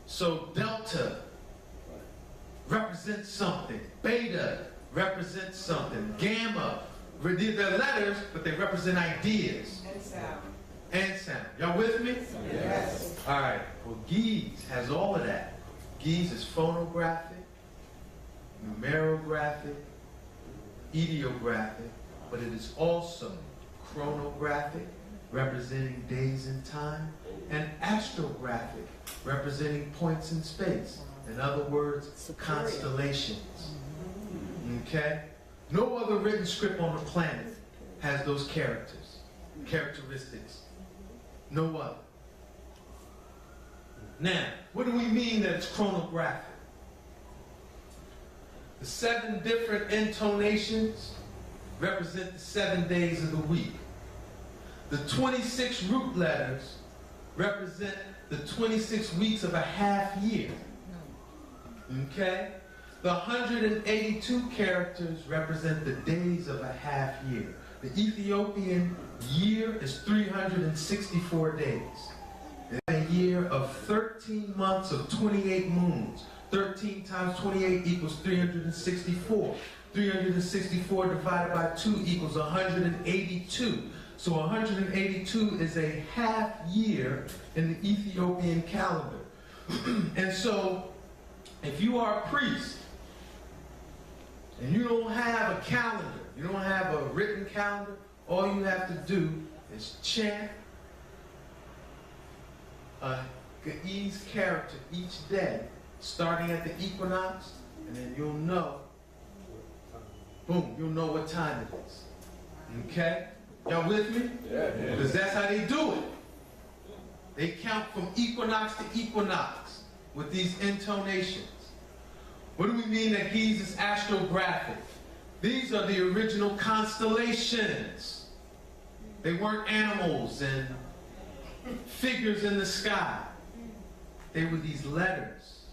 So delta represents something, beta represents something, gamma, they're letters, but they represent ideas. And sound. And sound. Y'all with me? Yes. All right. Well, Ge'ez has all of that. Ge'ez is phonographic, numerographic, ideographic, but it is also chronographic, representing days and time, and astrographic, representing points in space. In other words, constellations. Okay? No other written script on the planet has those characteristics. No other. Now, what do we mean that it's chronographic? The 7 different intonations represent the 7 days of the week. The 26 root letters represent the 26 weeks of a half year. Okay? The 182 characters represent the days of a half year. The Ethiopian year is 364 days. It's a year of 13 months of 28 moons. 13 times 28 equals 364. 364 divided by 2 equals 182. So 182 is a half year in the Ethiopian calendar. And so, if you are a priest, and you don't have a calendar, you don't have a written calendar, all you have to do is chant a Ge'ez character each day, starting at the equinox, and then you'll know, boom, you'll know what time it is. Okay? Y'all with me? Yeah. Because that's how they do it. They count from equinox to equinox with these intonations. What do we mean that Ge'ez is astrographic? These are the original constellations. They weren't animals and figures in the sky. They were these letters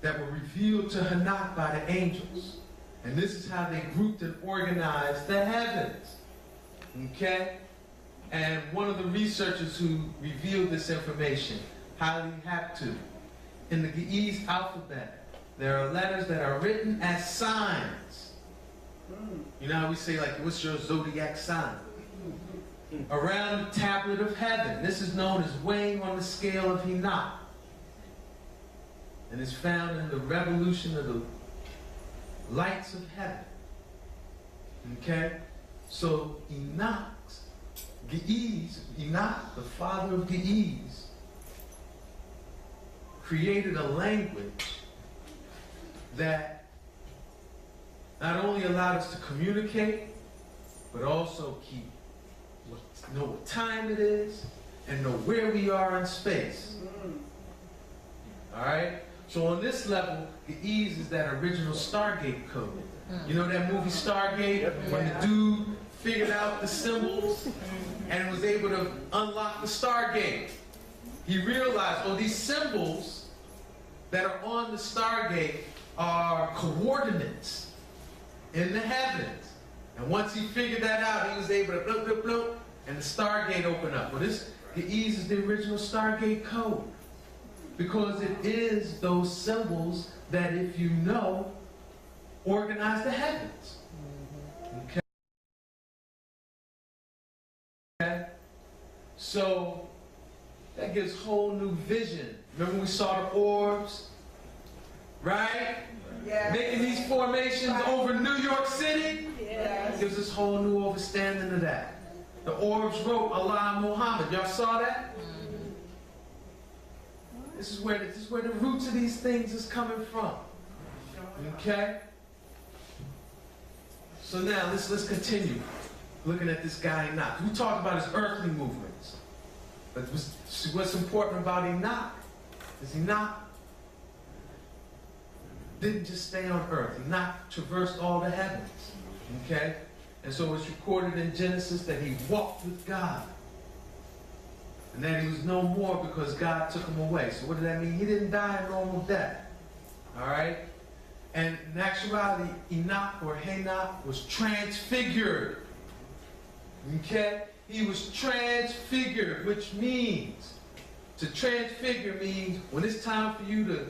that were revealed to Hanak by the angels. And this is how they grouped and organized the heavens. Okay? And one of the researchers who revealed this information, Haile Haptu, in the Ge'ez alphabet, there are letters that are written as signs. You know how we say, like, what's your zodiac sign? Around the tablet of heaven. This is known as weighing on the scale of Enoch. And it's found in the revolution of the lights of heaven. Okay? So Enoch's, Ge'ez, Enoch, the father of Ge'ez, created a language that not only allowed us to communicate, but also keep know what time it is, and know where we are in space. All right? So on this level, it uses that original Stargate code. You know that movie Stargate? When the dude figured out the symbols and was able to unlock the Stargate. He realized, oh, these symbols that are on the Stargate are coordinates in the heavens. And once he figured that out, he was able to bloop, bloop, bloop, and the Stargate opened up. Well, this uses the original Stargate code because it is those symbols that, if you know, organize the heavens. Okay? So that gives whole new vision. Remember we saw the orbs, right? Yes. Making these formations over New York City. Yes. Gives us whole new understanding of that. The orbs wrote Allah Muhammad. Y'all saw that? This is where the roots of these things is coming from. Okay? So now let's continue looking at this guy Enoch. We talked about his earthly movements. But what's important about Enoch is Enoch didn't just stay on earth. Enoch traversed all the heavens. Okay? And so it's recorded in Genesis that he walked with God. And that he was no more because God took him away. So what did that mean? He didn't die a normal death. All right? And in actuality, Enoch or Enoch was transfigured. Okay? He was transfigured, which means, to transfigure means when it's time for you to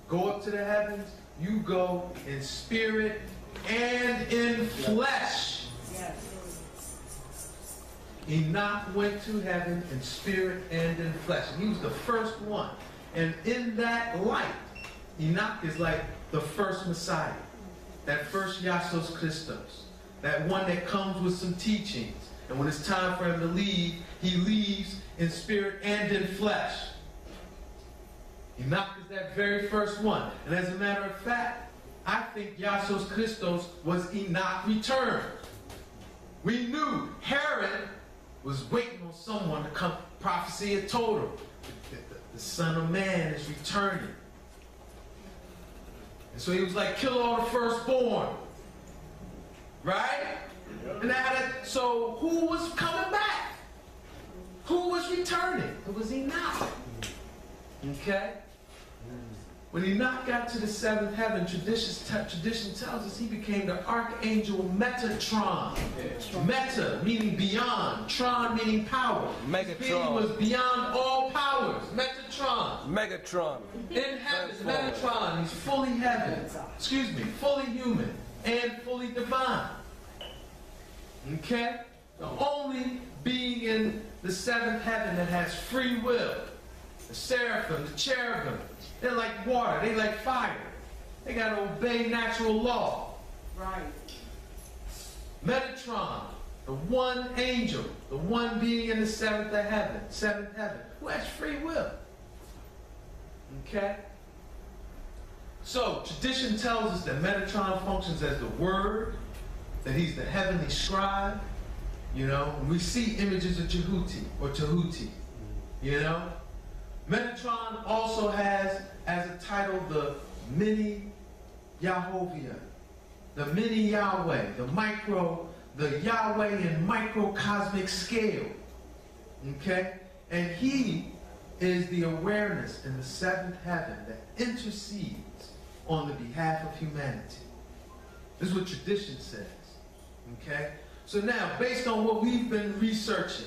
go up to the heavens, you go in spirit and in flesh. Yes. Enoch went to heaven in spirit and in flesh. And he was the first one. And in that light, Enoch is like the first Messiah. That first Yasos Christos. That one that comes with some teachings. And when it's time for him to leave, he leaves in spirit and in flesh. Enoch is that very first one. And as a matter of fact, I think Yasos Christos was Enoch returned. We knew Herod was waiting on someone to come. Prophecy had told him the Son of Man is returning. And so he was like, kill all the firstborn. Right? And so who was coming back? Who was returning? It was Enoch. Okay? When Enoch got to the seventh heaven, tradition tells us he became the archangel Metatron. Meta meaning beyond, Tron meaning power. Megatron. He was beyond all powers. Metatron. Megatron. In heaven, Metatron. He's fully heaven. Excuse me, fully human and fully divine. Okay? The only being in the seventh heaven that has free will. The seraphim, the cherubim. They're like water. They like fire. They got to obey natural law. Right. Metatron, the one angel, the one being in the seventh heaven, who has free will. Okay? So, tradition tells us that Metatron functions as the Word, that he's the heavenly scribe. You know, we see images of Jehuti or Tahuti. You know? Metatron also has as a title the mini Yahovah, the mini Yahweh, the Yahweh in microcosmic scale. Okay? And he is the awareness in the seventh heaven that intercedes on the behalf of humanity. This is what tradition says. Okay? So now, based on what we've been researching,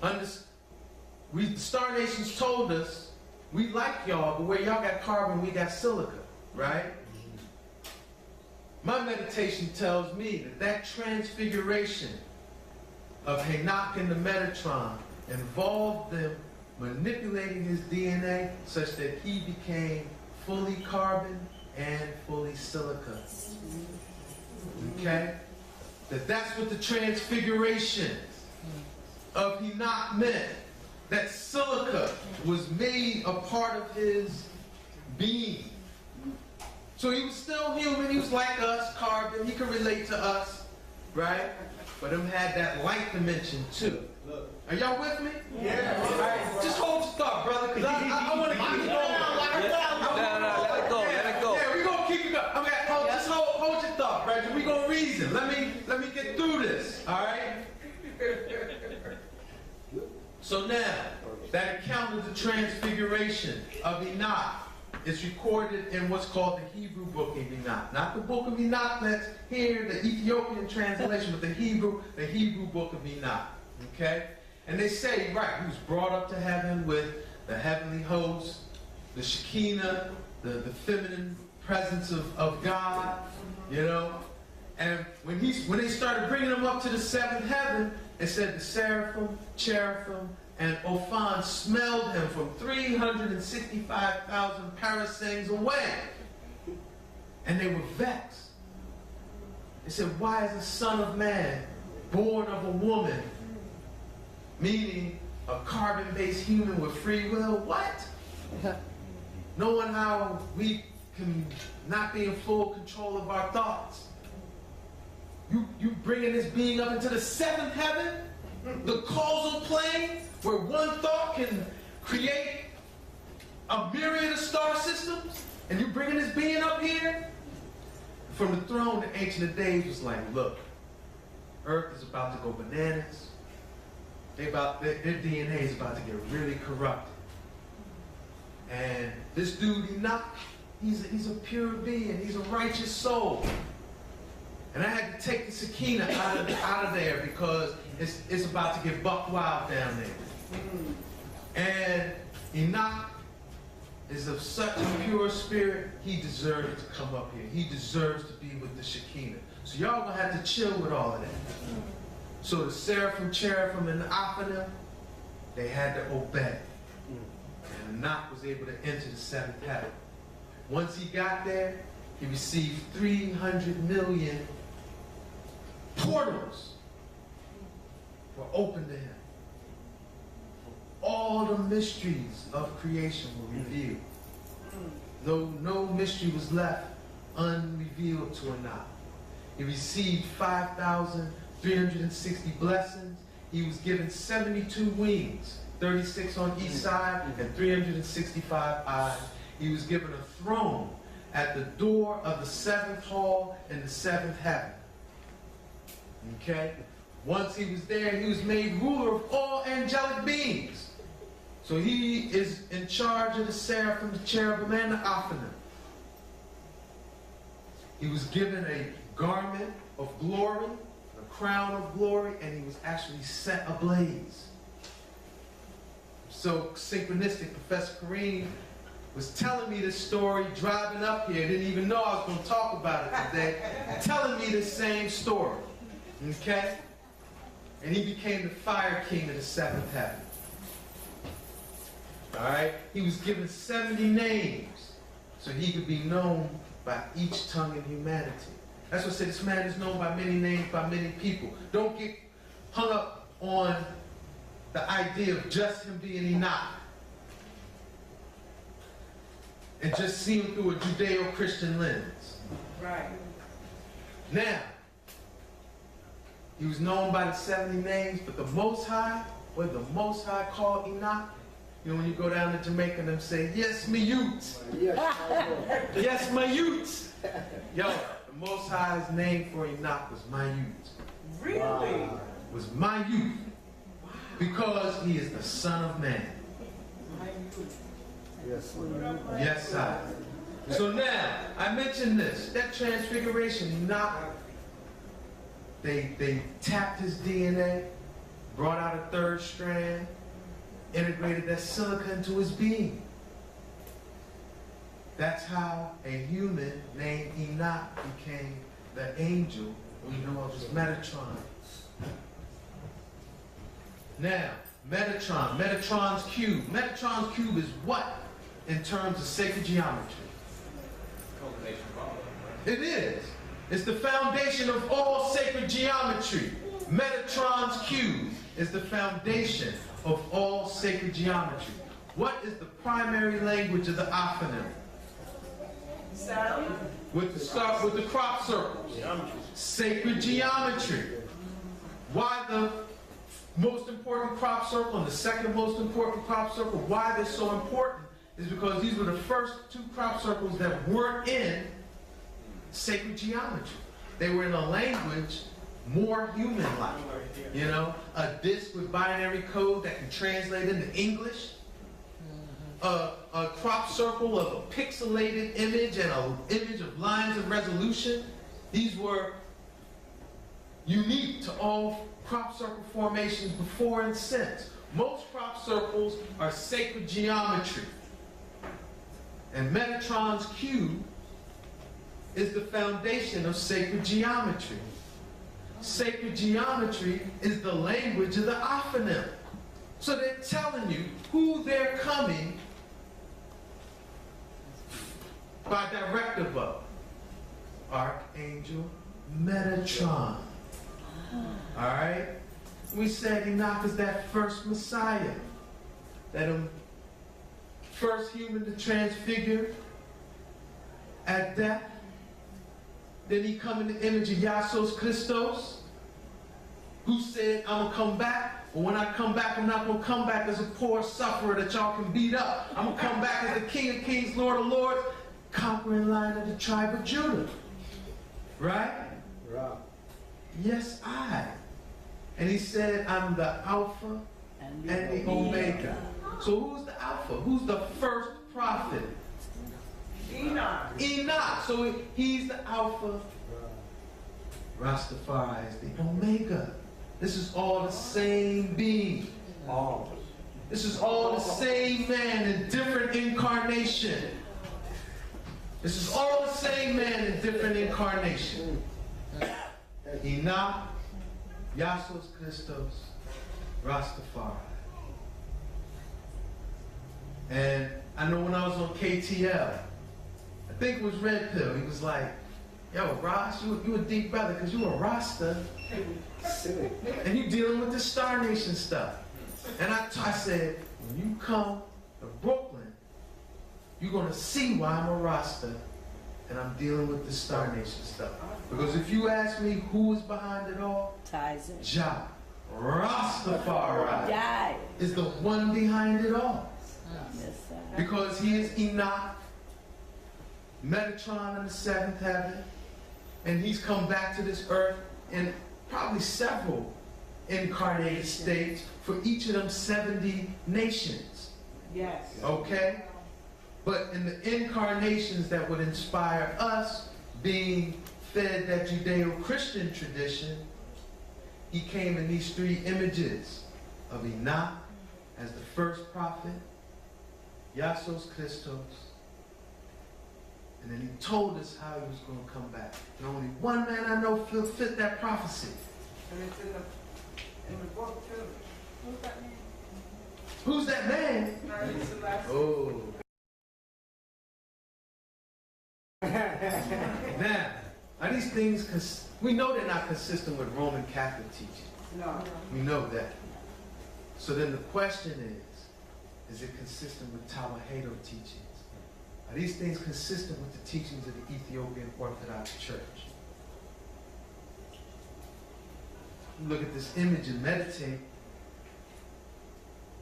the Star Nations told us, we like y'all, but where y'all got carbon, we got silica, right? My meditation tells me that transfiguration of Enoch and the Metatron involved them manipulating his DNA such that he became fully carbon and fully silica. Okay? That's what the transfiguration of Enoch meant. That silica was made a part of his being. So he was still human. He was like us, carbon. He could relate to us, right? but them had that light dimension too. Are y'all with me? Yeah. All right. Just hold your thought, brother, because I want to keep it going. No, let it go, let it go. Yeah, we're going to keep it going. Okay, just hold your thought, Reggie. We're going to reason. Let me get through this, all right? So now, that account of the transfiguration of Enoch is recorded in what's called the Hebrew book of Enoch. Not the book of Enoch that's here, the Ethiopian translation, but the Hebrew book of Enoch. Okay? And they say, right, he was brought up to heaven with the heavenly host, the Shekinah, the feminine presence of God, you know? And when they started bringing him up to the seventh heaven, it said the seraphim, cherubim, and Ophan smelled him from 365,000 parasangs away. And they were vexed. They said, why is the Son of Man born of a woman, meaning a carbon-based human with free will? What? Knowing how we can not be in full control of our thoughts. You bringing this being up into the seventh heaven? The causal plane, where one thought can create a myriad of star systems? And you bringing this being up here? From the throne, the Ancient of Days was like, look, Earth is about to go bananas. Their DNA is about to get really corrupted. And this dude, Enoch, he's a pure being. He's a righteous soul. And I had to take the Shekinah out of there because it's about to get buck wild down there. And Enoch is of such a pure spirit, he deserves to come up here. He deserves to be with the Shekinah. So y'all gonna have to chill with all of that. So the seraphim, cherubim, and the Aphanim, they had to obey. And Enoch was able to enter the seventh heaven. Once he got there, he received 300 million portals were open to him. All the mysteries of creation were revealed. Though no mystery was left unrevealed to Enoch. He received 5,360 blessings. He was given 72 wings, 36 on each side, and 365 eyes. He was given a throne at the door of the seventh hall in the seventh heaven. Okay? Once he was there, he was made ruler of all angelic beings. So he is in charge of the seraphim, the cherubim, and the Aphanim. He was given a garment of glory, a crown of glory, and he was actually set ablaze. So synchronistic, Professor Kareem was telling me this story driving up here. Didn't even know I was going to talk about it today. Telling me the same story. Okay? And he became the fire king of the seventh heaven. Alright? He was given 70 names so he could be known by each tongue in humanity. That's what I said, this man is known by many names, by many people. Don't get hung up on the idea of just him being Enoch. And just see him through a Judeo-Christian lens. Right. Now, he was known by the 70 names, but the Most High, what the Most High called Enoch, you know, when you go down to Jamaica and them say, yes, my youth. Yes, my youth. Yo, the Most High's name for Enoch was my youth. Really? Wow. Was my youth. Wow. Because he is the Son of Man. My youth. Yes, yes, sir. So now, I mentioned this, that transfiguration, Enoch, they tapped his DNA, brought out a third strand, integrated that silica into his being. That's how a human named Enoch became the angel we know of as Metatron. Now, Metatron's cube. Metatron's cube is what in terms of sacred geometry? It is. It's the foundation of all sacred geometry. Metatron's cube is the foundation of all sacred geometry. What is the primary language of the Aphanim? Sound. With the crop circles. Sacred geometry. Why the most important crop circle and the second most important crop circle, why they're so important is because these were the first two crop circles that weren't in sacred geometry. They were in a language more human-like. You know, a disc with binary code that can translate into English. A crop circle of a pixelated image and an image of lines of resolution. These were unique to all crop circle formations before and since. Most crop circles are sacred geometry. And Metatron's cube is the foundation of sacred geometry. Sacred geometry is the language of the ophonym. So they're telling you who they're coming by directive of. Archangel Metatron. Alright? We said Enoch is that first Messiah. That first human to transfigure at death. Then he come in the image of Yasos Christos, who said, I'm going to come back, but when I come back, I'm not going to come back as a poor sufferer that y'all can beat up. I'm going to come back as the King of Kings, Lord of Lords, conquering Lion of the tribe of Judah. Right? Right. Yes, I. And he said, I'm the Alpha and the Omega. So who's the Alpha? Who's the first prophet? Enoch. Enoch. So he's the Alpha. Rastafari is the Omega. This is all the same being. This is all the same man in different incarnation. This is all the same man in different incarnation. Enoch, Yasos Christos, Rastafari. And I know when I was on KTL, I think it was Red Pill, he was like, yo, Ross, you a deep brother, because you a Rasta, and you dealing with the Star Nation stuff. And I said, when you come to Brooklyn, you're going to see why I'm a Rasta, and I'm dealing with the Star Nation stuff. Because if you ask me who is behind it all, Jah, Rastafari is the one behind it all. Because he is Enoch, Metatron in the seventh heaven, and he's come back to this earth in probably several incarnated states for each of them 70 nations. Yes. Okay? But in the incarnations that would inspire us, being fed that Judeo-Christian tradition, he came in these three images of Enoch as the first prophet, Yasos Christos, and then he told us how he was going to come back. And only one man I know fit that prophecy. And it's in the book too. Who's that man? Who's that man? Oh. Now, are these things, we know they're not consistent with Roman Catholic teaching. No. We know that. So then the question is it consistent with Tawahedo teachings? Are these things consistent with the teachings of the Ethiopian Orthodox Church? Look at this image and meditate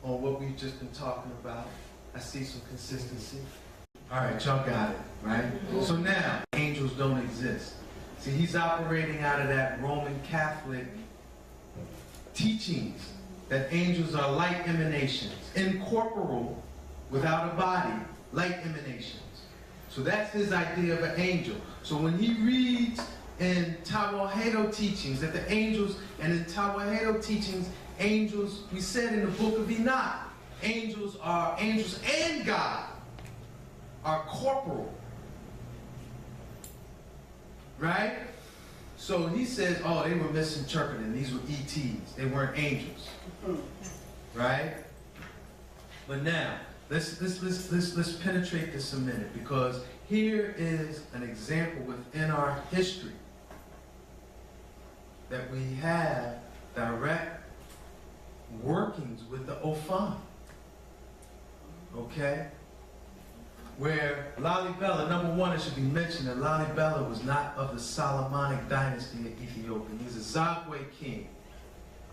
on what we've just been talking about. I see some consistency. All right, y'all got it, right? So now, angels don't exist. See, he's operating out of that Roman Catholic teachings that angels are light emanations, incorporeal, without a body, light emanations. So that's his idea of an angel. So when he reads in Tawahedo teachings that the angels, and in Tawahedo teachings, angels, we said in the book of Enoch, angels and God are corporal. Right? So he says, oh, they were misinterpreted. These were ETs. They weren't angels. Right? But now, let's penetrate this a minute, because here is an example within our history that we have direct workings with the Ophon. Okay? Where Lalibela, number one, it should be mentioned that Lalibela was not of the Solomonic dynasty of Ethiopia. He's a Zagwe king.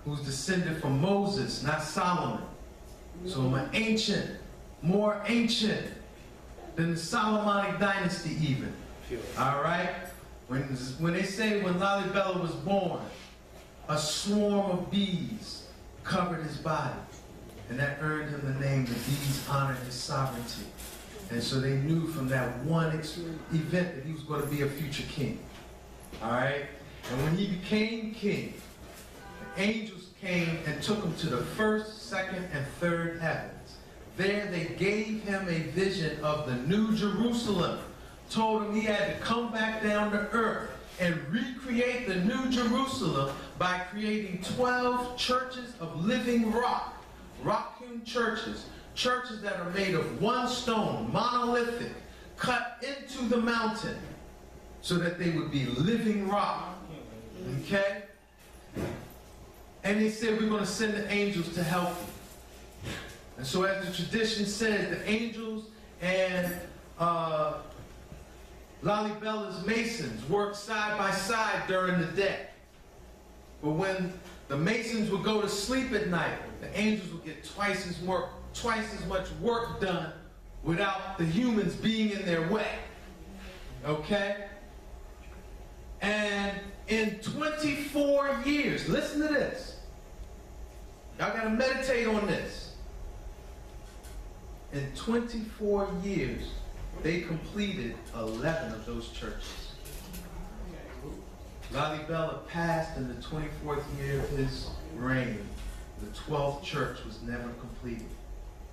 who's descended from Moses, not Solomon. So I'm an ancient, more ancient than the Solomonic dynasty even. All right? When they say when Lalibela was born, a swarm of bees covered his body. And that earned him the name, the bees honored his sovereignty. And so they knew from that one event that he was going to be a future king. All right? And when he became king, the angels came and took him to the first, second, and third heavens. There they gave him a vision of the New Jerusalem. Told him he had to come back down to earth and recreate the New Jerusalem by creating 12 churches of living rock. Rock-hewn churches. Churches that are made of one stone, monolithic, cut into the mountain so that they would be living rock. Okay? And they said, we're going to send the angels to help you. And so as the tradition says, the angels and Lalibela's masons worked side by side during the day. But when the masons would go to sleep at night, the angels would get twice as much work done without the humans being in their way. Okay? And in 24 years, listen to this. Y'all got to meditate on this. In 24 years, they completed 11 of those churches. Lalibela passed in the 24th year of his reign. The 12th church was never completed.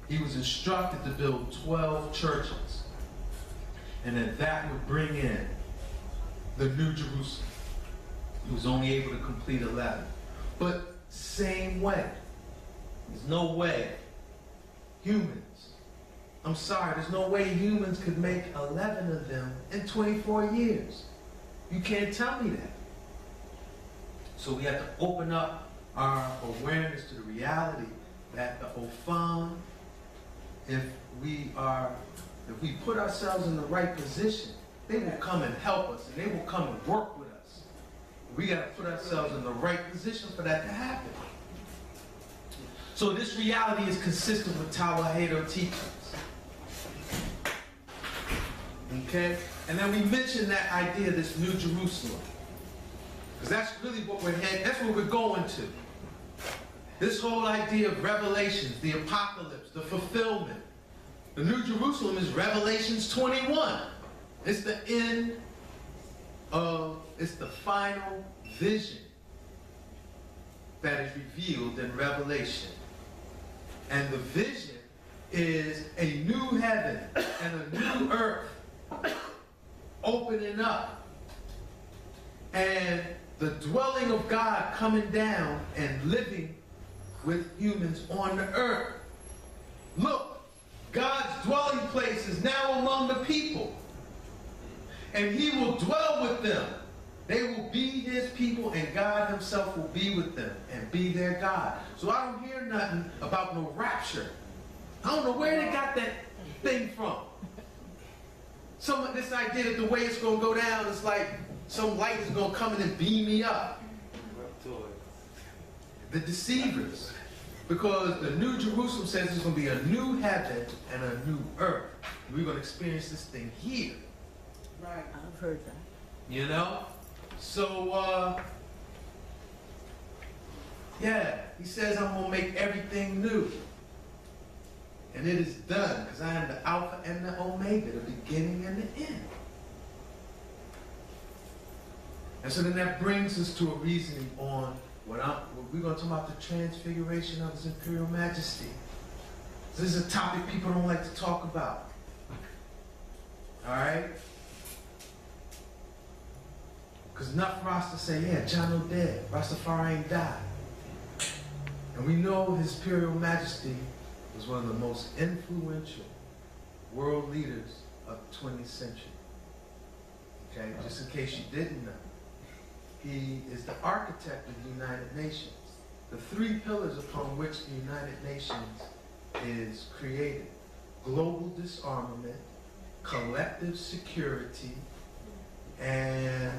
He was instructed to build 12 churches. And that would bring in the New Jerusalem. He was only able to complete 11. But same way. There's no way humans, I'm sorry, there's no way humans could make 11 of them in 24 years. You can't tell me that. So we have to open up our awareness to the reality that the Opham, if we put ourselves in the right position, they will come and help us, and they will come and work with us. We got to put ourselves in the right position for that to happen. So this reality is consistent with Tawahedo teachings. Okay? And then we mentioned that idea, this New Jerusalem. Because that's really what that's what we're going to. This whole idea of revelations, the apocalypse, the fulfillment. The New Jerusalem is Revelations 21. It's the end of, it's the final vision that is revealed in Revelation. And the vision is a new heaven and a new earth opening up. And the dwelling of God coming down and living with humans on the earth. Look, God's dwelling place is now among the people. And he will dwell with them. They will be his people, and God himself will be with them and be their God. So I don't hear nothing about no rapture. I don't know where they got that thing from. This idea that the way it's going to go down is like some light is going to come in and beam me up. The deceivers. Because the New Jerusalem says there's going to be a new heaven and a new earth. We're going to experience this thing here. Right, I've heard that. You know? So, yeah, he says I'm going to make everything new. And it is done, because I am the Alpha and the Omega, the beginning and the end. And so then that brings us to a reasoning on what we're going to talk about, the transfiguration of His Imperial Majesty. This is a topic people don't like to talk about. All right? Because enough for us to say, yeah, John O dead, Rastafari ain't died. And we know His Imperial Majesty was one of the most influential world leaders of the 20th century. Okay, just in case you didn't know. He is the architect of the United Nations. The three pillars upon which the United Nations is created: global disarmament, collective security, and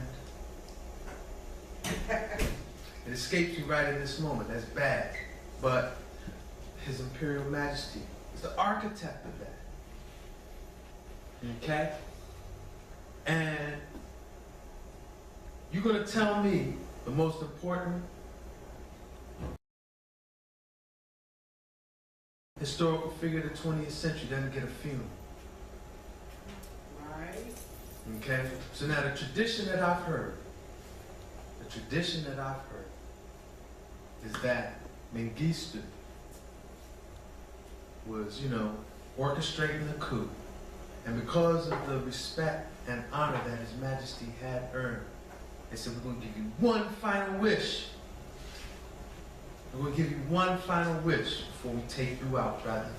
It escapes me right in this moment. That's bad. But His Imperial Majesty is the architect of that. Okay? And you're going to tell me the most important historical figure of the 20th century doesn't get a funeral. Right. Okay? So now the tradition that I've heard is that Mengistu was, orchestrating the coup. And because of the respect and honor that His Majesty had earned, they said, we're going to give you one final wish. We're going to give you one final wish before we take you out, brother.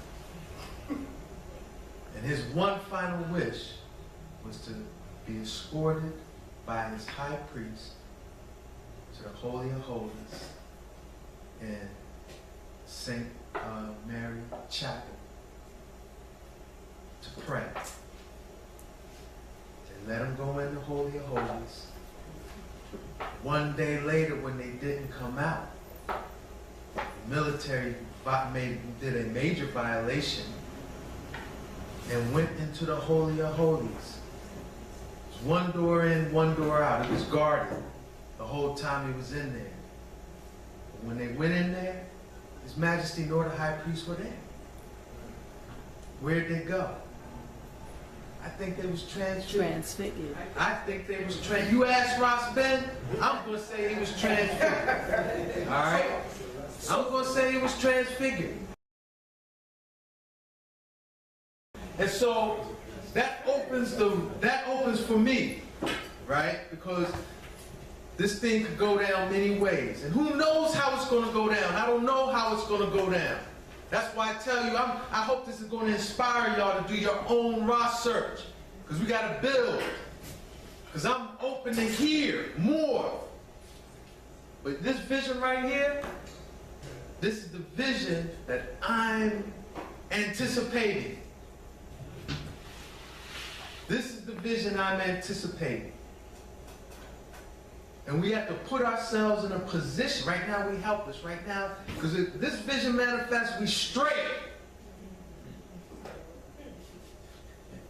And his one final wish was to be escorted by his high priest to the Holy of Holies in St. Mary Chapel to pray. They let him go in the Holy of Holies. One day later, when they didn't come out, the military did a major violation and went into the Holy of Holies. It was one door in, one door out. It was guarded the whole time he was in there. But when they went in there, His Majesty nor the high priest were there. Where'd they go? I think they was transfigured. I think they was You ask Ras Ben, I'm going to say he was transfigured. All right? I'm going to say he was transfigured. And so that opens for me, right? Because this thing could go down many ways. And who knows how it's going to go down? I don't know how it's going to go down. That's why I tell you, I hope this is going to inspire y'all to do your own research. Because we got to build. Because I'm open to hear more. But this vision right here, this is the vision that I'm anticipating. This is the vision I'm anticipating. And we have to put ourselves in a position. Right now, we helpless. Right now, because if this vision manifests, we straight.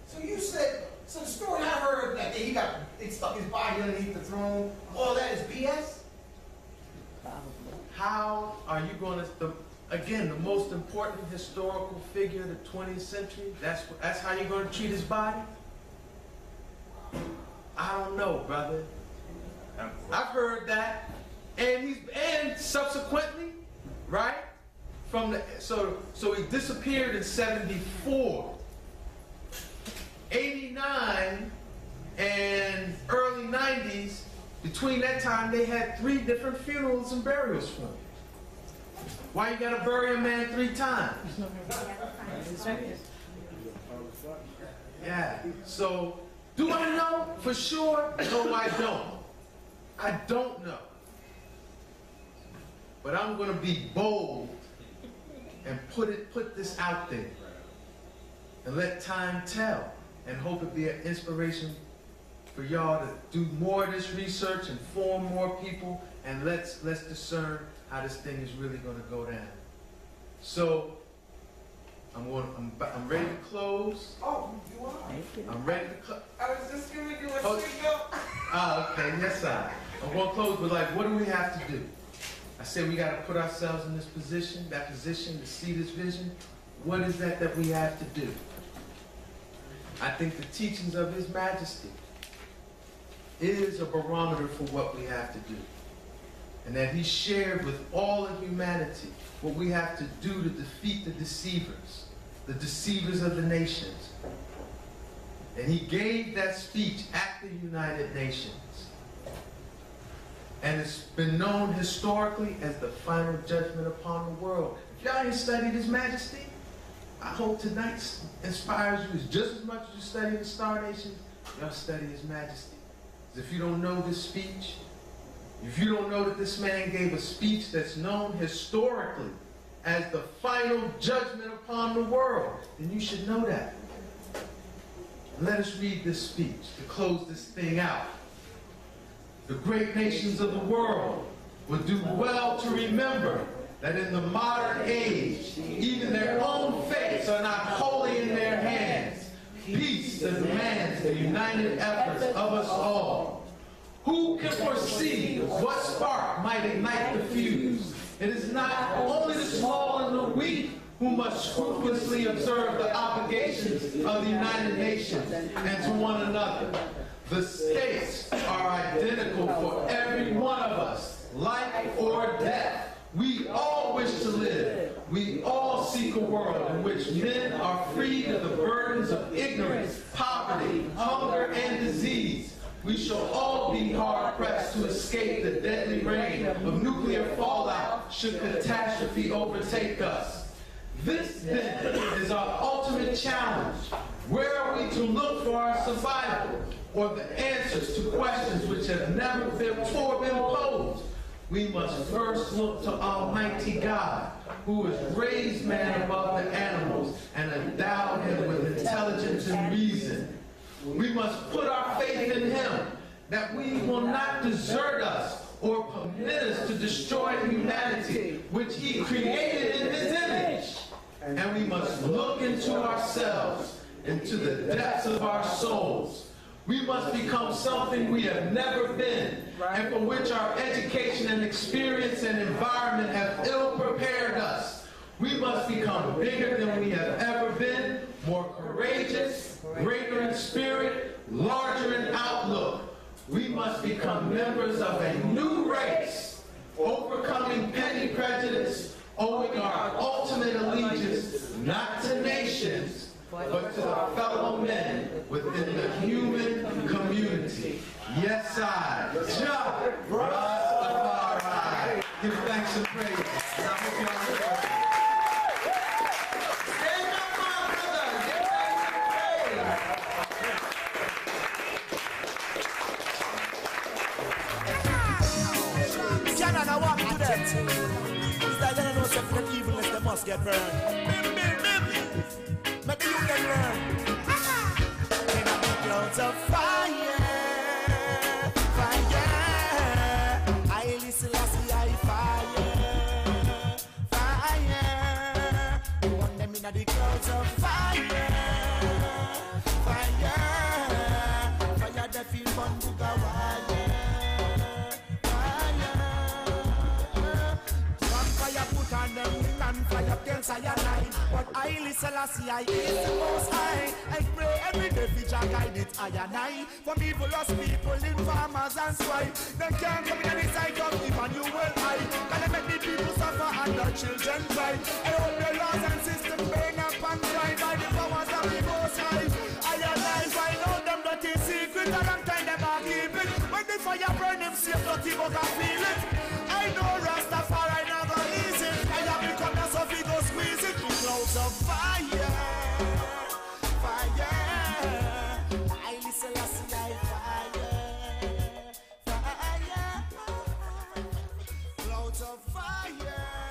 So you said, so the story I heard that they stuck his body underneath the throne, all that is BS? How are you going to, again, the most important historical figure of the 20th century, that's how you're going to treat his body? I don't know, brother. I've heard that, and subsequently, right? So he disappeared in 74, 89, and early 90s. Between that time, they had 3 different funerals and burials for him. Why you gotta bury a man 3 times? Yeah. So, do I know for sure? No, I don't. I don't know. But I'm going to be bold and put this out there and let time tell and hope it be an inspiration for y'all to do more of this research, inform more people, and let's discern how this thing is really going to go down. So I'm ready to close. Oh, you are? I'm ready to close. I was just giving you a signal. Okay, yes, I'm going to close, but what do we have to do? I said we got to put ourselves in this position, to see this vision. What is that we have to do? I think the teachings of His Majesty is a barometer for what we have to do. And that He shared with all of humanity what we have to do to defeat the deceivers of the nations. And He gave that speech at the United Nations. And it's been known historically as the final judgment upon the world. If y'all ain't studied His Majesty, I hope tonight inspires you just as much as you study the Star Nations, y'all study His Majesty. Because if you don't know this speech, if you don't know that this man gave a speech that's known historically as the final judgment upon the world, then you should know that. Let us read this speech to close this thing out. The great nations of the world, would do well to remember that in the modern age, even their own fates are not wholly in their hands. Peace demands the united efforts of us all. Who can foresee what spark might ignite the fuse? It is not only the small and the weak who must scrupulously observe the obligations of the United Nations and to one another. The stakes are identical for every one of us, life or death. We all wish to live. We all seek a world in which men are freed of the burdens of ignorance, poverty, hunger, and disease. We shall all be hard-pressed to escape the deadly rain of nuclear fallout should catastrophe overtake us. This, then, is our ultimate challenge. Where are we to look for our survival or the answers to questions which have never before been posed? We must first look to Almighty God, who has raised man above the animals and endowed him with intelligence and reason. We must put our faith in him, that we will not desert us or permit us to destroy humanity, which he created in his image. And we must look into ourselves, into the depths of our souls. We must become something we have never been, and for which our education and experience and environment have ill prepared us. We must become bigger than we have ever been, more courageous, greater in spirit, larger in outlook. We must become members of a new race, overcoming petty prejudice, owing our ultimate allegiance not to nations, but to the fellow men within the human community. Yes, I, Jah Rastafari. Give thanks and praise. And I hope y'all enjoy. Stand up, my brother. Give thanks and praise. Canada walk to that. It's like they know something evilness, they must get burned. Make the youth them learn. In the clouds of fire, fire. I listen, I see, I fire, fire. You want them in the clouds of fire, fire. Fire that feel fun to go wire, fire. One fire put on them, and fire can say a night. But I listen, I see, I is the most high. I pray every day, which I guide it, I and I. For people, lost people, in farmers and swine. They can't come in any side of Emmanuel high. Can they make the people suffer and their children cry? I hope the laws and system burn up and dry by the powers of the most high. I and I find out them dirty secret, a long time them are keep it. When the fire burn them safe, dirty but I feel it. I know Rastafari never easy. I have become a Sophie, go squeeze it. Clouds of fire, fire. I listen, I see, I fire, fire. Clouds of fire.